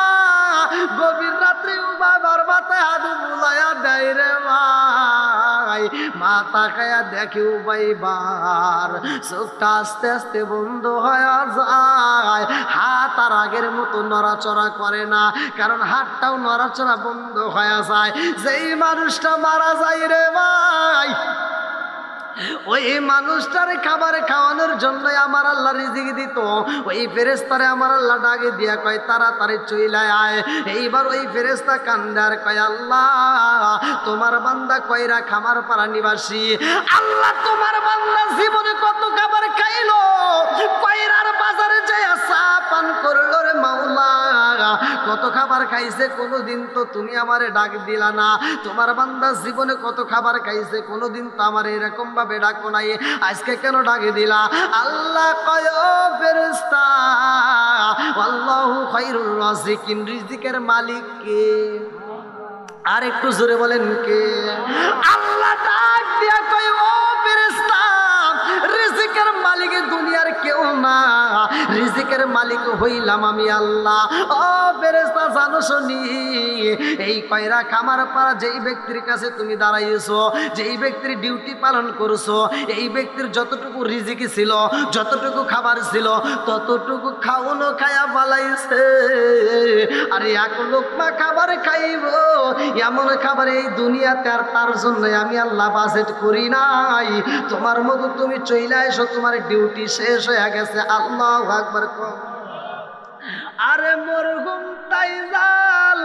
গভীর রাত্রে ও বাবার মাথায় হাত বুলাইয়া দেয় রে ভাই। মা তাকায়া দেখে ও বাইবার চোখটা আস্তে আস্তে বন্ধ হয়ে যায়, হাত আর আগের মতো নড়াচড়া করে না, কারণ হাতটাও নড়াচড়া বন্ধ হয়ে যায়। যেই মানুষটা মারা যায় রে ভাই, ওই মানুষটার খাবার খাওয়ানোর জন্য আমার আল্লাহ রিজিক দিত। ওই ফেরেশতারে আমার আল্লাহ ডাকে দিয়া কয় তাড়াতাড়ি চইলা আয়। এইবার ওই ফেরেশতা কান্দার কয় আল্লাহ তোমার বান্দা কয়রা খামার পাড়া নিবাসী, আল্লাহ তোমার বান্দা জীবনে কত খাবার খাইলো, কয়রার বাজারে যায় চা পান করলো রে মাওলা, কত খাবার খাইছে, কোনোদিন তো তুমি আমারে ডাক দিলা না। তোমার বান্দা জীবনে কত খাবার খাইছে, কোনোদিন তো আমার এরকম ভাবে ডাকো নাই, আজকে কেন ডাকে দিলা? আল্লাহ কয় ও ফেরেশতা, আল্লাহু খায়রুর রাযিকিন, রিজিকের মালিক কে? আর একটু জোরে বলেন কে? আল্লাহ ডাক দিয়া কয় ও ফেরেশতা, রিজিকের মালিক দুনিয়ার কেউ না, রিজিকের মালিক হইলাম আমি আল্লাহ। ও ফেরেশতা জানো শুনি, এই কয়রা খামার পাড়া যেই ব্যক্তির কাছে তুমি দাঁড়াইছো, যেই ব্যক্তির ডিউটি পালন করছো, এই ব্যক্তির যতটুকু রিজিকি ছিল, যতটুকু খাবার ছিল, ততটুকু খাওয়ানো খায়া পালাইছে। আর এক লোকমা খাবার খাইব, এমন খাবার এই দুনিয়াতে আর তার জন্য আমি আল্লাহ বাজেট করি নাই। তোমার মতো তুমি চইলা এসো, তোমার ডিউটি শেষ হয়ে গেছে। আল্লাহু আকবার। আরে মরহুম তাইজাল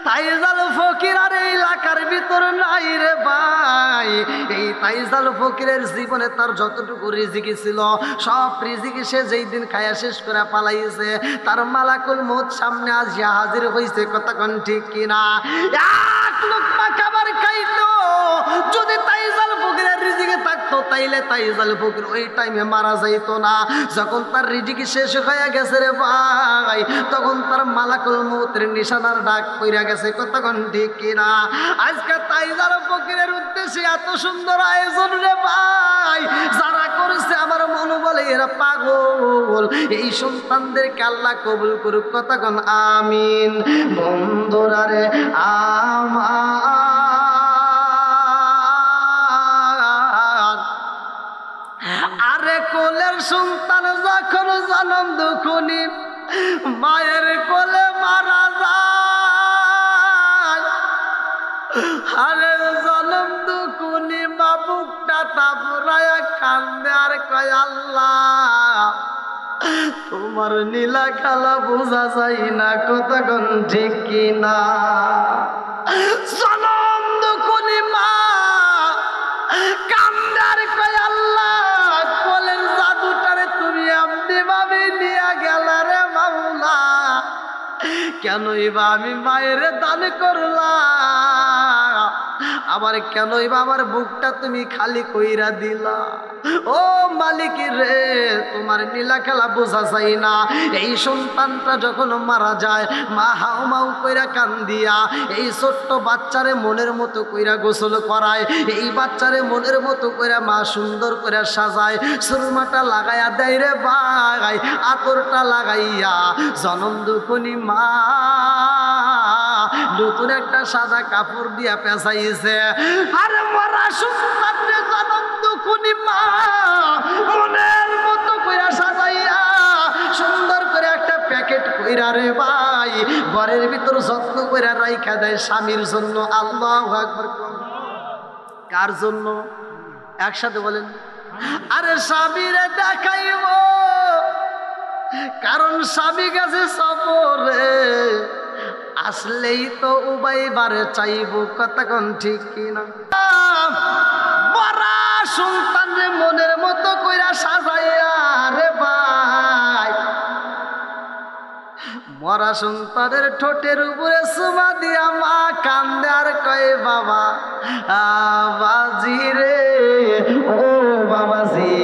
তাইজাল ফকির আর এই এলাকার ভিতর নাই রে ভাই। এই তাইজাল ফকিরের জীবনে তার যতটুকু রিজিকি ছিল সব রিজিকি সে যেই দিন খায়া শেষ করে পালাইছে, তার মালাকুল মউত সামনে আসিয়া হাজির হইছে। কতক্ষণ ঠিক কিনা? এক লোকমা খাবার খাইতো যদি তাইজাল ফকিরের রিজিকি থাকতো তাইলে তাইজাল ফকির ওই টাইমে মারা যাইতো না। যখন তার রিজিকি শেষ হয়ে গেছে রে ভাই, তখন তার মালাকুল মউতের নিশানার ডাক কইরা গেছে। কতক্ষণ ঠিক কিনা? আজকে তাইজাল ফকিরের উদ্দেশ্যে এত সুন্দর আয়োজন রে ভাই, যারা করেছে আমার মন বলে এরা পাগল। এই সন্তানদেরকে আল্লাহ কবুল করুক। কতক্ষণ আমিন। বন্ধুরা রে আমার, আরে কোলের সন্তান যখন জন্ম দুখুনি মায়ের কোলে মারা যায়, আরে জন্ম দুখুনি মা বুকটা তাপুরায়া কান্দে আর কয় আল্লাহ তোমার নীলা খেলা বোঝা যায় না। কতক্ষণ ঠিক কিনা? জনম দুখুনি মা কান্দে আর কয় আল্লাহ কোলের জাদুটারে তুমি এমনি ভাবে নিয়ে গেলা রে মাওলা, কেনই বা আমি মায়ের দান করলাম, আমার কেনই বা আমার বুকটা তুমি খালি কইরা দিলা। ও মালিক রে তোমার নীলা খেলা বোঝা যায় না। এই সন্তানটা যখন মারা যায় মা হাউ মাউ কইরা কান্দিয়া এই ছোট্ট বাচ্চারে মনের মতো কইরা গোসল করায়, এই বাচ্চারে মনের মতো কইরা মা সুন্দর করে সাজায়, সুরমাটা লাগাইয়া দেয় রে ভাই, আতরটা লাগাইয়া জনম দুখনি মা নতুন একটা সাদা কাপড় দিয়া পেঁচাইছে। আরে মরা সন্তানরে জনম দুখনি মা মনের মতো কইরা সাজাইয়া সুন্দর করে একটা প্যাকেট কইরা রে ভাই ঘরের ভিতর যত্ন কইরা রাইখা দেয় স্বামীর জন্য। আল্লাহু আকবার। কার জন্য? একসাথে বলেন। আরে স্বামীরে দেখাইব, কারণ স্বামী গেছে সফরে, আসলেই তো উবাইবারে চাইব। কতক্ষণ ঠিক কিনা? মরা সন্তান রে মনের মতো কইরা সাজাইয়া রে ভাই মরা সন্তানের ঠোঁটের উপরে চুমা দিয়া মা কান্দে আর কয় বাবা বাবাজি রে, ও বাবাজি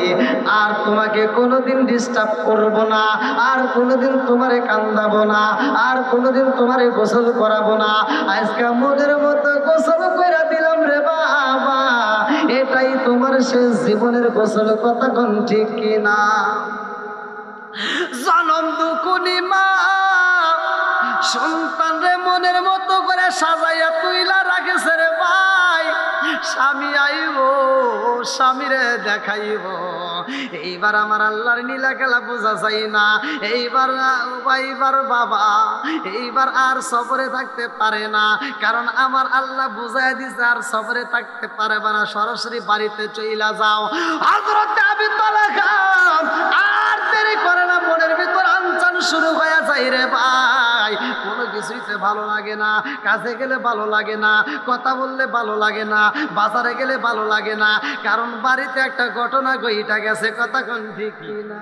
আর তোমাকে কোনোদিন ডিস্টার্ব করব না, আর কোনোদিন তোমারে কান্দাবো না, আর কোনোদিন তোমারে গোসল করাবো না, আজকে মনের মতো গোসল কইরা দিলাম রে বাবা, এটাই তোমার শেষ জীবনের গোসল। কতক্ষণ ঠিক কিনা? জনম দুখুনি মা সন্তান রে মনের মতো করে সাজাইয়া তুইলা রাখেছে রে ভাই। স্বামী আইব, স্বামীরে দেখাইব, এইবার আমার আল্লাহর নীলা খেলা বোঝা যায় না। এইবার বাবা এইবার আর সবরে থাকতে পারে না, কারণ আমার আল্লাহ বুঝাই দিছে আর সবরে থাকতে পারবে না, সরাসরি বাড়িতে চইলা যাও। হযরত আবু তালহা আর দেরি করে না, মনের ভিতর আনচান শুরু হয়ে যায় রে ভাই। কোনো কিছুইতে ভালো লাগে না, কাছে গেলে ভালো লাগে না, কথা বললে ভালো লাগে না, বাজারে গেলে ভালো লাগে না, কারণ বাড়িতে একটা ঘটনা ঘইটা গেছে। কতক্ষণ ঠিক কিনা?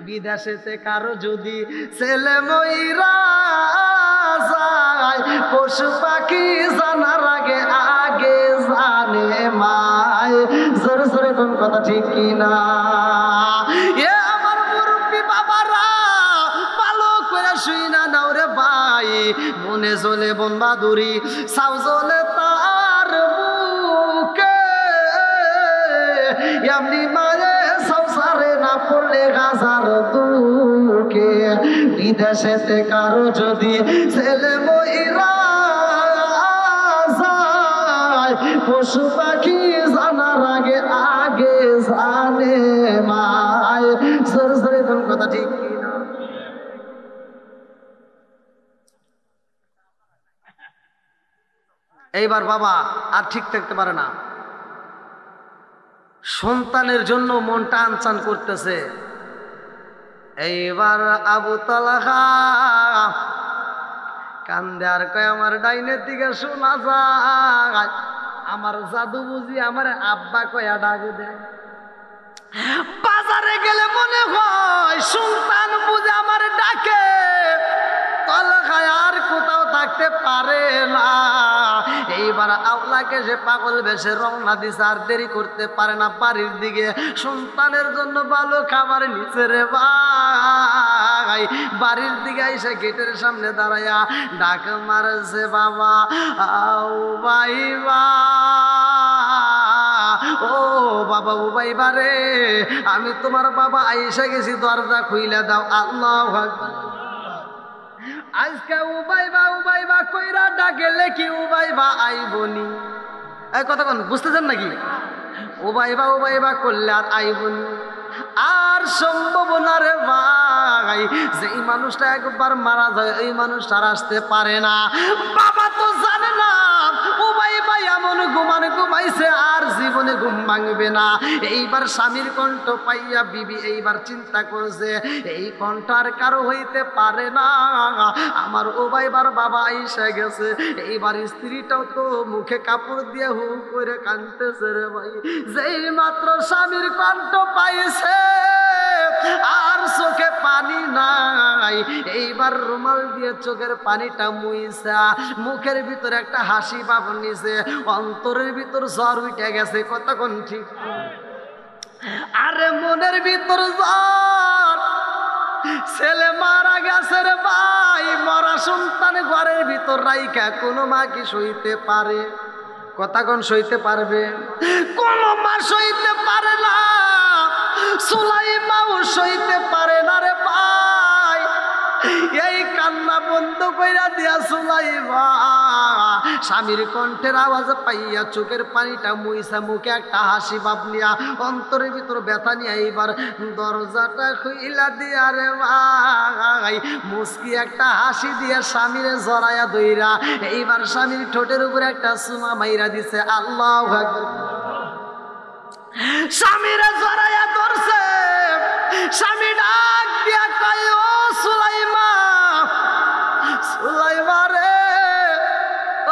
বিদেশেতে কারো যদি ছেলে মইরা যায়, পশু পাখি জানার আগে আগে জানে মায়। জোরে জোরে কোন কথা ঠিক কিনা? এ আমার মুরব্বী বাবারা ভালো করে শুই না নাও রে ভাই। মনে জ্বলে বন বাদুরি, সাউ জ্বলে তার বুকে, এমনি মারে সংসারে না পড়লে গাজার দুঃখে। বিদেশেতে কারো যদি ছেলে মইরা যায়, পশু পাখি জানার আগে আগে জানে মায়। সরে সরে কোন কথা ঠিক কিনা? এইবার বাবা আর ঠিক থাকতে পারে না, সন্তানের জন্য মনটা আনচান করতেছে। এইবার আবু তালহা কান্দে আর কয় আমার ডাইনের দিকে শোনা যায় আমার জাদু বুঝি আমার আব্বা কয়া ডাক দেয়। বাজারে গেলে মনে হয় সুলতান বুঝে আমার ডাকে, তলখায় আর কোথাও থাকতে পারে না। এইবার আল্লাহকে সে পাগল বেশে রওনা দিছে, আর দেরি করতে পারে না বাড়ির দিকে। সন্তানের জন্য ভালো খাবার নিচে রে ভাই, বাড়ির দিকে এসে গেটের সামনে দাঁড়াইয়া ডাক মারছে বাবা আও বাইবা, ও বাবা উবাইবা রে, আমি তোমার বাবা আইসা গেছি, দরজা খুইলা দাও। আল্লাহু আকবার। আজকে উবাইবা উবাইবা কইরা ডাকেলে কি উবাইবা আইবনি? এই কথা কোন বুঝতেছেন নাকি? উবাইবা উবাইবা করলে আর আইবনি আর সম্ভব না রে ভাই। যেই মানুষটা একবার মারা যায় এই মানুষটা আর আসতে পারে না। বাবা তো জানে না উবাইবা এমন ঘুমান ঘুমাইছে আর জীবনে ঘুম ভাঙবে না। এইবার স্বামীর কণ্ঠ পাইয়া বিবি এইবার চিন্তা করছে এই কণ্ঠ আর কারো হইতে পারে না, আমার উবাইবার বাবা আইসা গেছে। এইবার স্ত্রীটাও তো মুখে কাপড় দিয়ে হু করে কাঁদতেছে রে ভাই। যেই মাত্র স্বামীর কণ্ঠ পাইছে আর চোখে পানি নাই, এইবার রুমাল দিয়ে চোখের পানিটা মুইছা মুখের ভিতরে একটা হাসি ভাব নিছে, অন্তরের ভিতর জ্বর উঠে গেছে। কতক্ষণ ঠিক আরে মনের ভিতর জ্বর, ছেলে মারা গেছে রে ভাই, মরা সন্তান ঘরের ভিতর রাইখা কোনো মা কি সইতে পারে? কতক্ষণ সইতে পারবে? কোন মা সইতে পারে না, সুলাইমাও সইতে পারে না রে ভাই। এই কান্না বন্ধ কইরা দিয়া সুলাইমা স্বামীর কণ্ঠের আওয়াজ পাইয়া চোখের পানিটা মুইসা মুখে একটা হাসি ভাব নিয়া অন্তরের ভিতর ব্যথা নিয়ে এইবার দরজাটা খুইলা দিয়া রে ভাই মুস্কি একটা হাসি দিয়া স্বামীরে জড়াইয়া দইরা এইবার স্বামীর ঠোঁটের উপরে একটা চুমা মাইরা দিছে। আল্লাহু আকবার। স্বামীরে জড়াইয়া ধরছে, স্বামী ডাক দিয়া কয় ও সুলাইমা, সুলাইমা রে,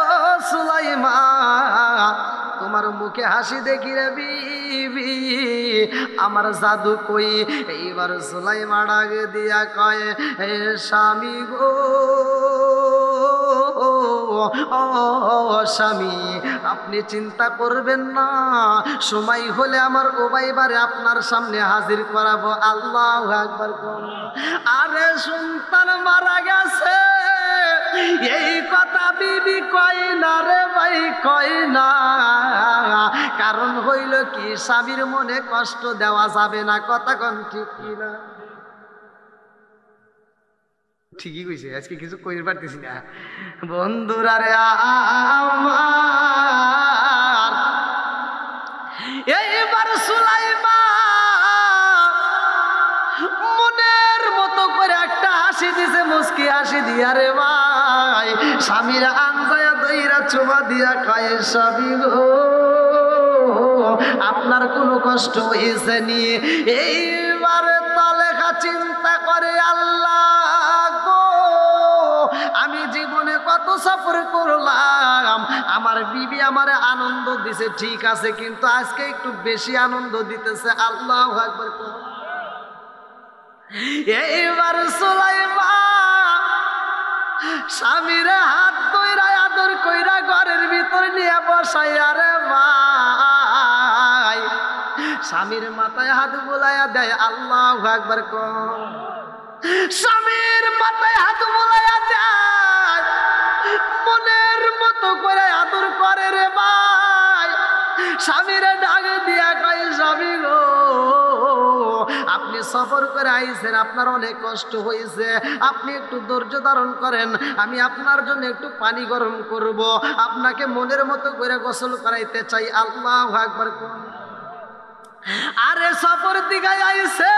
ও সুলাইমা, তোমার মুখে হাসি দেখি রে বিবি, আমার জাদু কই? এইবার সুলাইমা ডাক দিয়া কয় হে স্বামী গো, ও স্বামী আপনি চিন্তা করবেন না, সময় হলে আমার উবাইবারে আপনার সামনে হাজির করাবো। আল্লাহু আকবার। আরে সন্তান মারা গেছে এই কথা বিবি কয় না রে ভাই, কয় না। কারণ হইল কি স্বামীর মনে কষ্ট দেওয়া যাবে না। কথা কোন ঠিক কিনা? ঠিকই কইছে, আজকে কিছু কইতে পারতেছি না বন্ধুরা রে আমার। এইবার সুলাইমা মনের মতো করে একটা হাসি দিছে, মুস্কি হাসি দিয়া রে ভাই স্বামীর আনজায়া দইরা চুমা দিয়া কয় স্বামী গো, আপনার কোনো কষ্ট হয়েছে নি? এইবারে তালেখা চিন্তা করে আল্লাহ গো, আমি জীবনে কত সফর করলাম, আমার বিবি আমারে আনন্দ দিছে ঠিক আছে, কিন্তু আজকে একটু বেশি আনন্দ দিতেছে। আল্লাহু আকবার। এইবার সুলাইমা স্বামীরে হাত ধইরা আদর কইরা ঘরের ভিতর নিয়ে বসাইয়া রে ভাই স্বামীর মাথায় হাত বুলাইয়া দেয়। আল্লাহু আকবার। স্বামীর মাথায় হাত বুলাইয়া দেয়, মনের মতো করে আদর করে রে ভাই। স্বামীরে ডাক দিয়া কয় স্বামী গো, আপনি সফর করে আইছেন, আপনার অনেক কষ্ট হয়েছে, আপনি একটু ধৈর্য ধারণ করেন, আমি আপনার জন্য একটু পানি গরম করব, আপনাকে মনের মতো করে গোসল করাইতে চাই। আল্লাহু আকবার। আরে সফর দিকে আইছে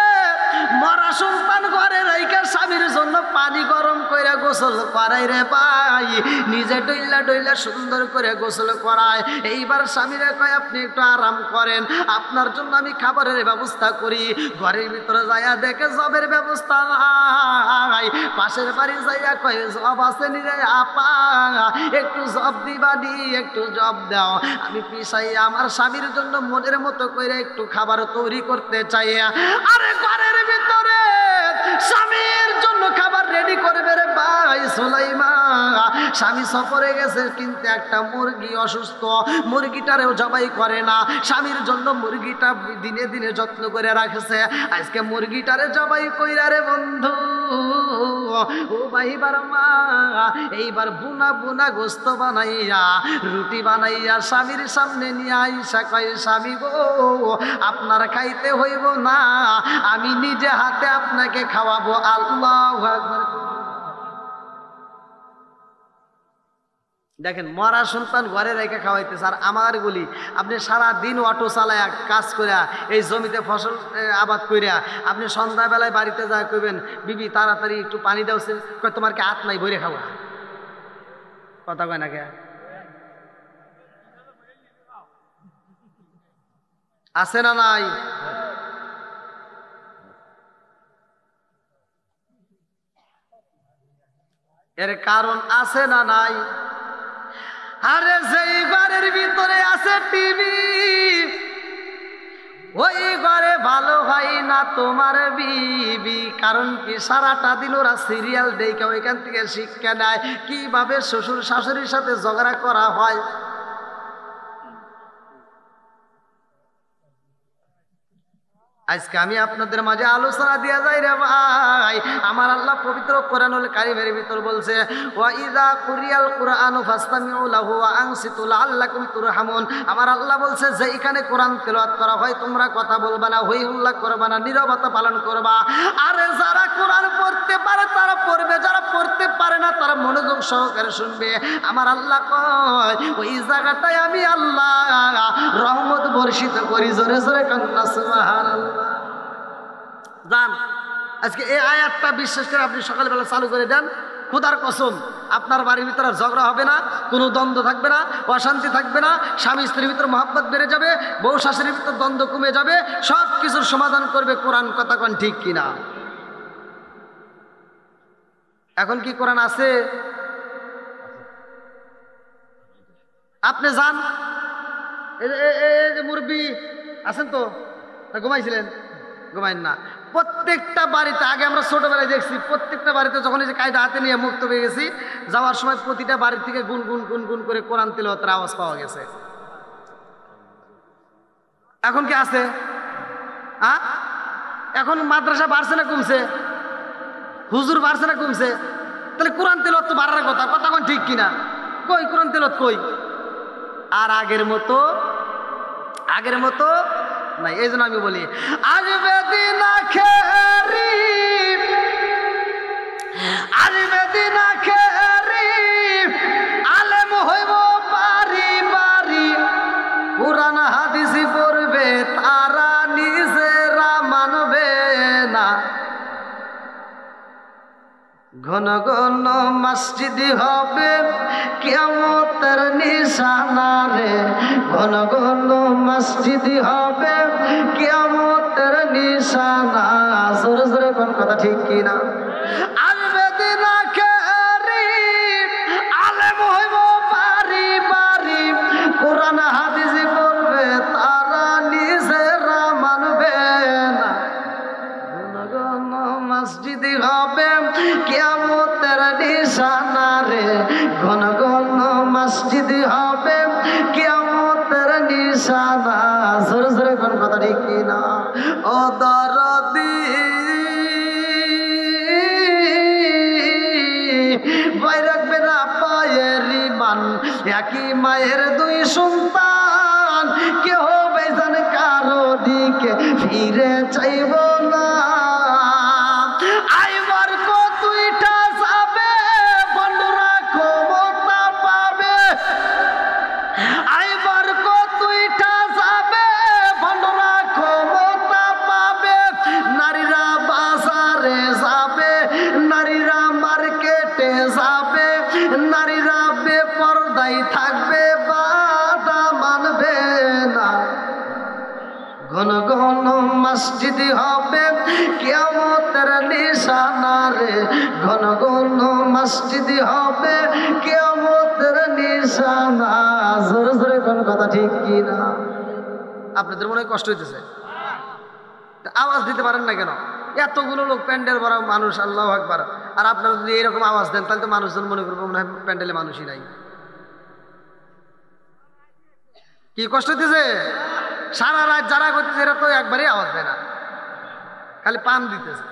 মরা সন্তান ঘরে রাইখা স্বামীর জন্য পানি গরম করে গোসল করাই রে ভাই, নিজে ডইলা ডইলা সুন্দর করে গোসল করায়। এইবার স্বামীরে কয় আপনি একটু আরাম করেন, আপনার জন্য আমি খাবারের ব্যবস্থা করি। ঘরের ভিতরে যাইয়া দেখে জবের ব্যবস্থা নাই, পাশের বাড়ি যাইয়া কয় জব আছে নিরে আপা, একটু জব দিবানি, একটু জব দাও। আমি পিছাই আমার স্বামীর জন্য মনের মতো করে একটু খাবার তৈরি করতে চাই। আরে ঘরের ভিতরে স্বামীর জন্য খাবার রেডি করবে রে ভাই সুলাইমান। স্বামী সফরে গেছে কিন্তু একটা মুরগি অসুস্থ, মুরগিটারেও জবাই করে না। স্বামীর জন্য মুরগিটা দিনে দিনে যত্ন করে রাখছে, আজকে মুরগিটারে জবাই কইরা রে বন্ধু ও ভাইবার মা এইবার বুনা বুনা গোস্ত বানাইয়া রুটি বানাইয়া স্বামীর সামনে নিয়ে আইসা কয় স্বামী গো আপনার খাইতে হইব না, আমি নিজে হাতে আপনাকে খাওয়াবো। আল্লাহু আকবার। দেখেন মরা সন্তান ঘরে রেখে খাওয়াইতেছে। আর আমার বলি আপনি সারা দিন অটো চালায়া কাজ করিয়া এই জমিতে ফসল আবাদ করিয়া আপনি সন্ধ্যাবেলায় বাড়িতে যা কইবেন বিবি তাড়াতাড়ি একটু পানি দাওছে, কয় তোমার কি হাত নাই ভরে খাওয়া, কথা কয় না কে? আছে না নাই? এর কারণ আছে না নাই? আরে যেই ঘরের ভিতরে আছে টিভি ওই ঘরে ভালো হয় না তোমার বিবি। কারণ কি সারাটা দিন ওরা সিরিয়াল দেখে ওইখান থেকে শিক্ষা নেয় কিভাবে শ্বশুর শাশুড়ির সাথে ঝগড়া করা হয়। আজকে আমি আপনাদের মাঝে আলোচনা দিয়া যাই রে ভাই। আমার আল্লাহ পবিত্র কোরআনুল কারীমের ভিতর বলছে ওয়া ইযা কুরিয়াল কুরআনু ফাসতামিউ লাহু ওয়া আনসিতু লাআল্লাকুম তুরহামুন। আমার আল্লাহ বলছে যে এখানে কোরআন তেলাওয়াত করা হয় তোমরা কথা বলবা না, হই হুল্লা করবা না, নীরবতা পালন করবা। আরে যারা কোরআন পড়তে পারে তারা পড়বে, যারা পড়তে পারে না তারা মনোযোগ সহকারে শুনবে। আমার আল্লাহ কয় ওই জায়গাটায় আমি আল্লাহ রহমত বর্ষিত করি। জোরে জোরে কান্না সুবহানাল্লাহ। জান আজকে এই আয়াতটা বিশ্বাস করে আপনি সকালবেলা চালু করে দেন, খোদার কসম আপনার বাড়ির ভিতরে ঝগড়া হবে না, কোনো দ্বন্দ্ব থাকবে না, অশান্তি থাকবে না, স্বামী স্ত্রীর ভিতরে মহব্বত বেড়ে যাবে, বউ শাশুড়ির ভিতরে দ্বন্দ্ব কমে যাবে, সব কিছুর সমাধান করবে কোরআন। কথা কোন ঠিক কিনা? এখন কি কোরআন আছে? আপনি যান, এই যে মুরব্বী আছেন তো, ঘুমাইছিলেন? ঘুমাইন না। প্রত্যেকটা বাড়িতে আগে আমরা ছোটবেলায় দেখছি, প্রত্যেকটা বাড়িতে যখন এই যে কায়দা হাতে নিয়ে মুক্ত হয়ে গেছি, যাওয়ার সময় প্রতিটা বাড়ির থেকে গুনগুন গুনগুন করে কোরআন তিলাওয়াতের আওয়াজ পাওয়া গেছে। এখন কি আছে? এখন মাদ্রাসা বাড়ছে না কমছে? হুজুর বাড়ছে না কমছে? তাহলে কোরআন তিলাওয়াত তো বাড়ার কথা। কথা কোন ঠিক কিনা? কই কোরআন তিলাওয়াত কই? আর আগের মতো নাই। এই জন্য আমি বলি আসবে দিন আখেরি, আসবে দিন আখেরি, আলেম হইব বাড়ি বাড়ি, কুরআন হাদিস পড়বে তারা নিজেরা মানবে না। ঘন ঘন মসজিদ হবে কিয়ামতের নিশানা রে, ঘন ঘন মসজিদ হবে কিয়ামতের নিশানা। জোরে জোরে কোন কথা ঠিক কিনা? আসবে দিন আখেরি, আলেম হইব বাড়ি বাড়ি, কোরআন হাদিস পড়বে তারা নিজেরা মানবে না। ঘন ঘন মসজিদ হবে কিয়ামতের নিশানা রে, ঘন ঘন মসজিদ হবে কিয়ামতের নিশানা। জোরে জোরে কোন কথা ঠিক কিনা? ও দরদি ভয় রাখবে না পায়ের ইমান, একই মায়ের দুই সন্তান, কেহ বেজান কারো দিকে ফিরে চাইব না। আইবার কতইটা যাবে বন্ধুরা ক্ষমতা পাবে, আইবার কতইটা যাবে বন্ধুরা ক্ষমতা পাবে, নারীরা বেপরদাই থাকবে বাধা মানবে না ঘন ঘন মসজিদ হবে কিয়ামতের নিশানা রে ঘন ঘন মসজিদ হবে কিয়ামতের নিশানা জোরে জোরে কোন কথা ঠিক কি না আপনাদের মনে কষ্ট হইতেছে আওয়াজ দিতে পারেন না কেন এতগুলো লোক প্যান্ডেল ভরা মানুষ আল্লাহু আকবার আর আপনারা যদি এরকম আওয়াজ দেন তাহলে তো মানুষজন মনে করবো মনে হয় প্যান্ডেলে মানুষই নাই কি কষ্ট হইতেছে সারা রাত যারা করতেছে এরা তো একবারই আওয়াজ দেয় না খালি পান দিতেছে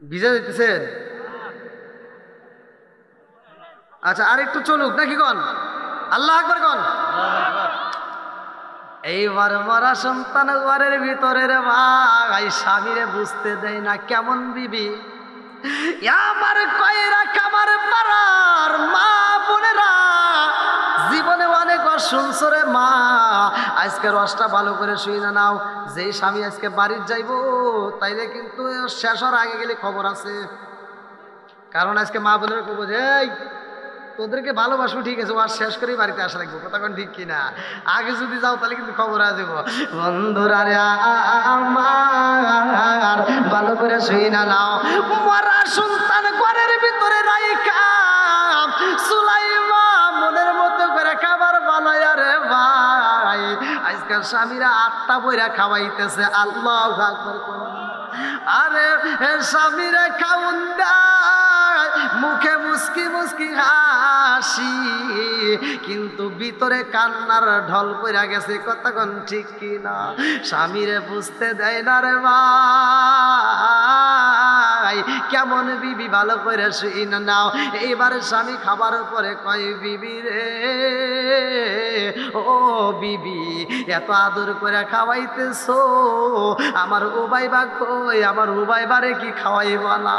ভিজে দিতেছে আচ্ছা আর একটু চলুক নাকি কন আল্লাহ আকবার কন এইবার মরা সন্তান ঘরের ভিতরে রে ভাই স্বামীরে বুঝতে দেয় না কেমন বিবি আমার কয়রা খাবার পারার মা বোনেরা জীবনে অনেক শুনছো রে মা আজকে রসটা ভালো করে শুই না নাও যেই স্বামী আজকে বাড়ির যাইবো তাইলে কিন্তু শেষ হওয়ার আগে গেলে খবর আছে কারণ আজকে মা বোনের কব যে তোদেরকে ভালোবাসবো ঠিক আছে আর শেষ করেই বাড়িতে আসা লাগবো কথা কোন ঠিক কিনা আগে যদি যাও তাহলে কিন্তু খবর আসবে বন্ধুরা রে আমার ভালো করে শুই না নাও মরা সন্তান ঘরের ভিতরে রাইখা সুলাইমা মনের মতো করে খাবার বানায় রে ভাই আজকাল স্বামীরা আটটা বইরা খাওয়াইতেছে আল্লাহু আকবার আরে স্বামীরা খাউন দেয় মুখে মুস্কি মুস্কি হাসি কিন্তু ভিতরে কান্নার ঢল পড়া গেছে কতক্ষণ ঠিক কিনা স্বামীরে বুঝতে দেয় না রে ভাই কেমন বিবি ভালো করে শুই না নাও এইবার স্বামী খাবার পরে কয় বিবি রে ও বিবি এত আদর করে খাওয়াইতেছো আমার উবাইবা কই আমার উবাইবারে কি খাওয়াইব না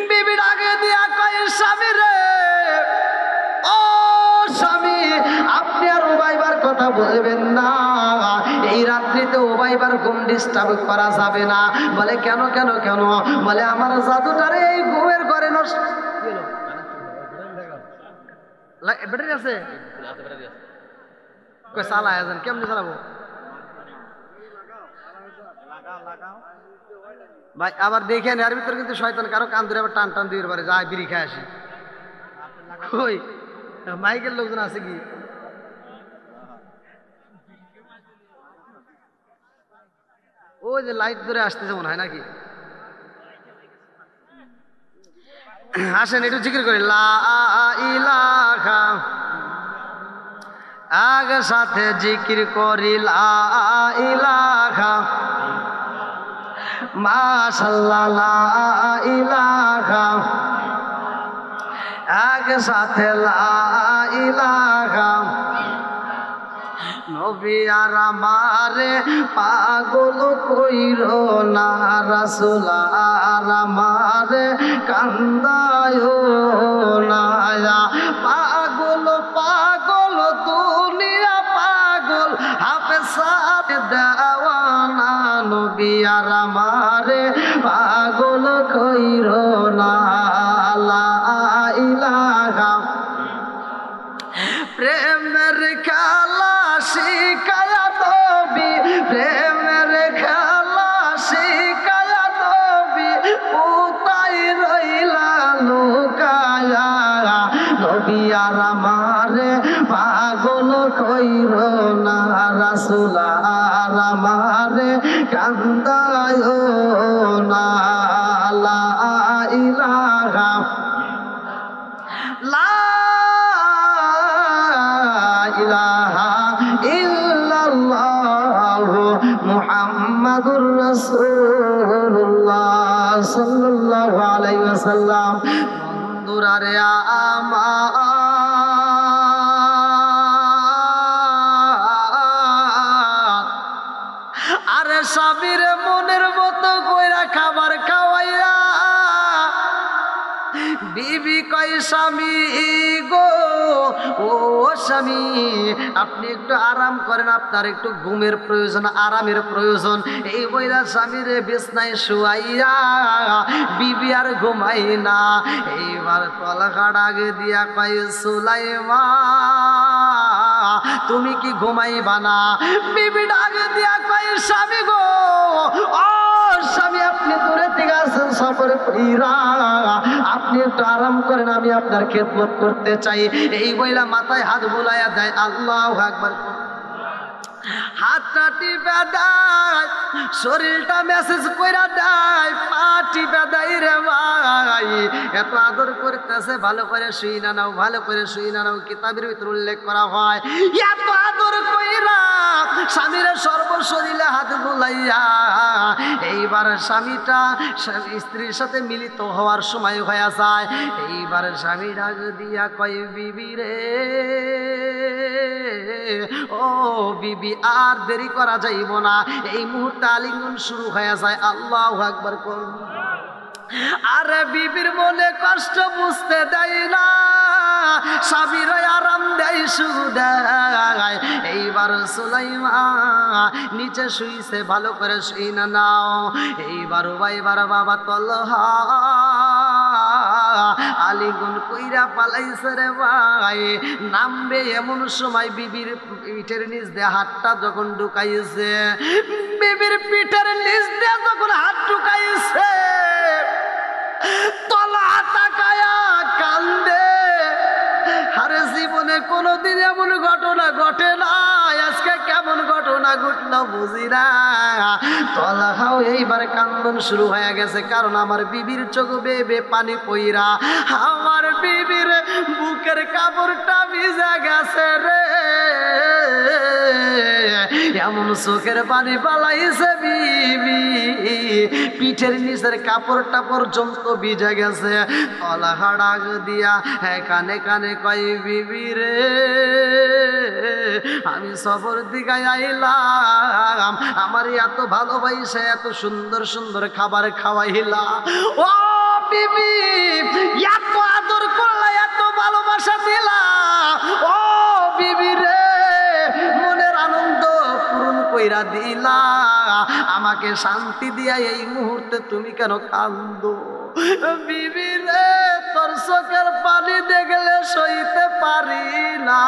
বিবি ডাকে দিয়া কয় স্বামী রে ও স্বামী আপনি আর উবাইবার কথা বলবেন না এই রাত্রিতে উবাইবার ঘুম ডিস্টার্ব করা যাবে না বলে কেন কেন কেন বলে আমার জাদুটারে এই ঘুমের ঘরে নষ্ট ব্যাটারি আছে চালায় যান কেমনি চালাবো ভাই আবার দেখেন এর ভিতরে কিন্তু শয়তান কারো কান ধরে আবার টান টান দিয়ে পারে যায় বিড়ি খায় আসি কই মাইকের লোকজন আছে কি ওই যে লাইট ধরে আসতেছে মনে হয় নাকি আসেন একটু জিকির করি লা ইলাহা আগে সাথে জিকির করি লা ইলাহা মাশাআল্লাহ লা ইলাহা আগে সাথে লা ইলাহা নবী আর আমারে পাগল কইরো না রাসূল আর আমারে কান্দায়ো না পাগল পাগল দুনিয়া পাগল হাফেজ দেওয়ানা নবী আর আমারে পাগল কইরো না লা ইলাহা প্রেমের খেলা শিকায়া তবি প্রেমের খেলা শিকায়া তবি উতাই রইলা লুকায়া নবী আর আমারে পাগল কইরো না রাসূল আর আমারে কান্দায়ো না লা ইলাহা লা ইলাহা ইল্লাল্লাহু মুহাম্মাদুর রাসূলুল্লাহ সাল্লাল্লাহু আলাইহি ওয়াসাল্লাম বন্ধুরা রে আমার আরে স্বামীর মনের মতো কইরা খাবার খাওয়াইয়া বিবি কয় স্বামী গো, ও স্বামী আপনি একটু আরাম করেন, আপনার একটু ঘুমের প্রয়োজন, আরামের প্রয়োজন। এই বইলা স্বামীর বিছনায় শুয়াইয়া বিবি আর ঘুমাই না। এইবার তলখা ডাক দিয়া কয় সুলাইমা তুমি কি ঘুমাইবা না? বিবি ডাক দিয়া কয় স্বামী গো, ও স্বামী আপনি দূরে থেকে আসেন সফর কইরা, আপনি একটু আরাম করেন, আমি আপনার খেদমত করতে চাই। এই বইলা মাথায় হাত বুলাইয়া দেয়। আল্লাহু আকবার। হাতটা টিপে দেয়, শরীরটা মেসেজ কইরা দেয়, পা টিপে দেয় রে ভাই। এত আদর করতেছে, ভালো করে শুই না নাও, ভালো করে শুই না নাও। কিতাবের ভিতর উল্লেখ করা হয় এত আদর কইরা স্বামীর সর্বশরীরে হাত বুলাইয়া এইবার স্বামীটা স্ত্রীর সাথে মিলিত হওয়ার সময় হয়ে যায়। এইবার স্বামী ডাক দিয়া কয় বিবি রে, ও বিবি আর দেরি করা যাইব না, এই মুহূর্তে আলিঙ্গন শুরু হয়ে যায়। আল্লাহু আকবার করুন। আরে বিবির মনে কষ্ট বুঝতে দেয় না, স্বামীর আরাম দেয়, শুধু দেয়। এইবার সুলাইমা নিচে শুইছে, ভালো করে শুই না নাও। এইবার ভাইবার বাবা তলহা আলিগুন কইরা পালাইছে রে ভাই। নামবে এমন সময় বিবির পিঠের নিচ দিয়ে হাতটা যখন ঢুকাইছে, বিবির পিঠের নিচ দিয়ে যখন হাত ঢুকাইছে, তলা তাকায়া কান্দে। আরে জীবনে কোনোদিন এমন ঘটনা ঘটে না, আজকে কেমন ঘটনা ঘটলো বুঝি না। তলাহাও এইবার কান্দন শুরু হয়ে গেছে, কারণ আমার বিবির চোখ বেয়ে পানি পইরা আমার বিবির বুকের কাপড়টা ভিজে গেছে রে। এমন চোখের পানি পালাইছে বিবি, পিঠের নিচের কাপড়টা পর্যন্ত ভিজে গেছে। তলাহা ডাক দিয়া কানে কানে কয় বিবি রে, আমি সফর দিকে আইলাম, আমার এত ভালোবাসে এত সুন্দর সুন্দর খাবার খাওয়াইলা। ও বিবি এত আদর করলা, এত ভালোবাসা দিলা, ও বিবি রে মনের আনন্দ পূরণ কইরা দিলা, আমাকে শান্তি দিয়া এই মুহূর্তে তুমি কেন কান্দো? বিবি রে তোর চোখের পানি দেখলে সইতে পারি না।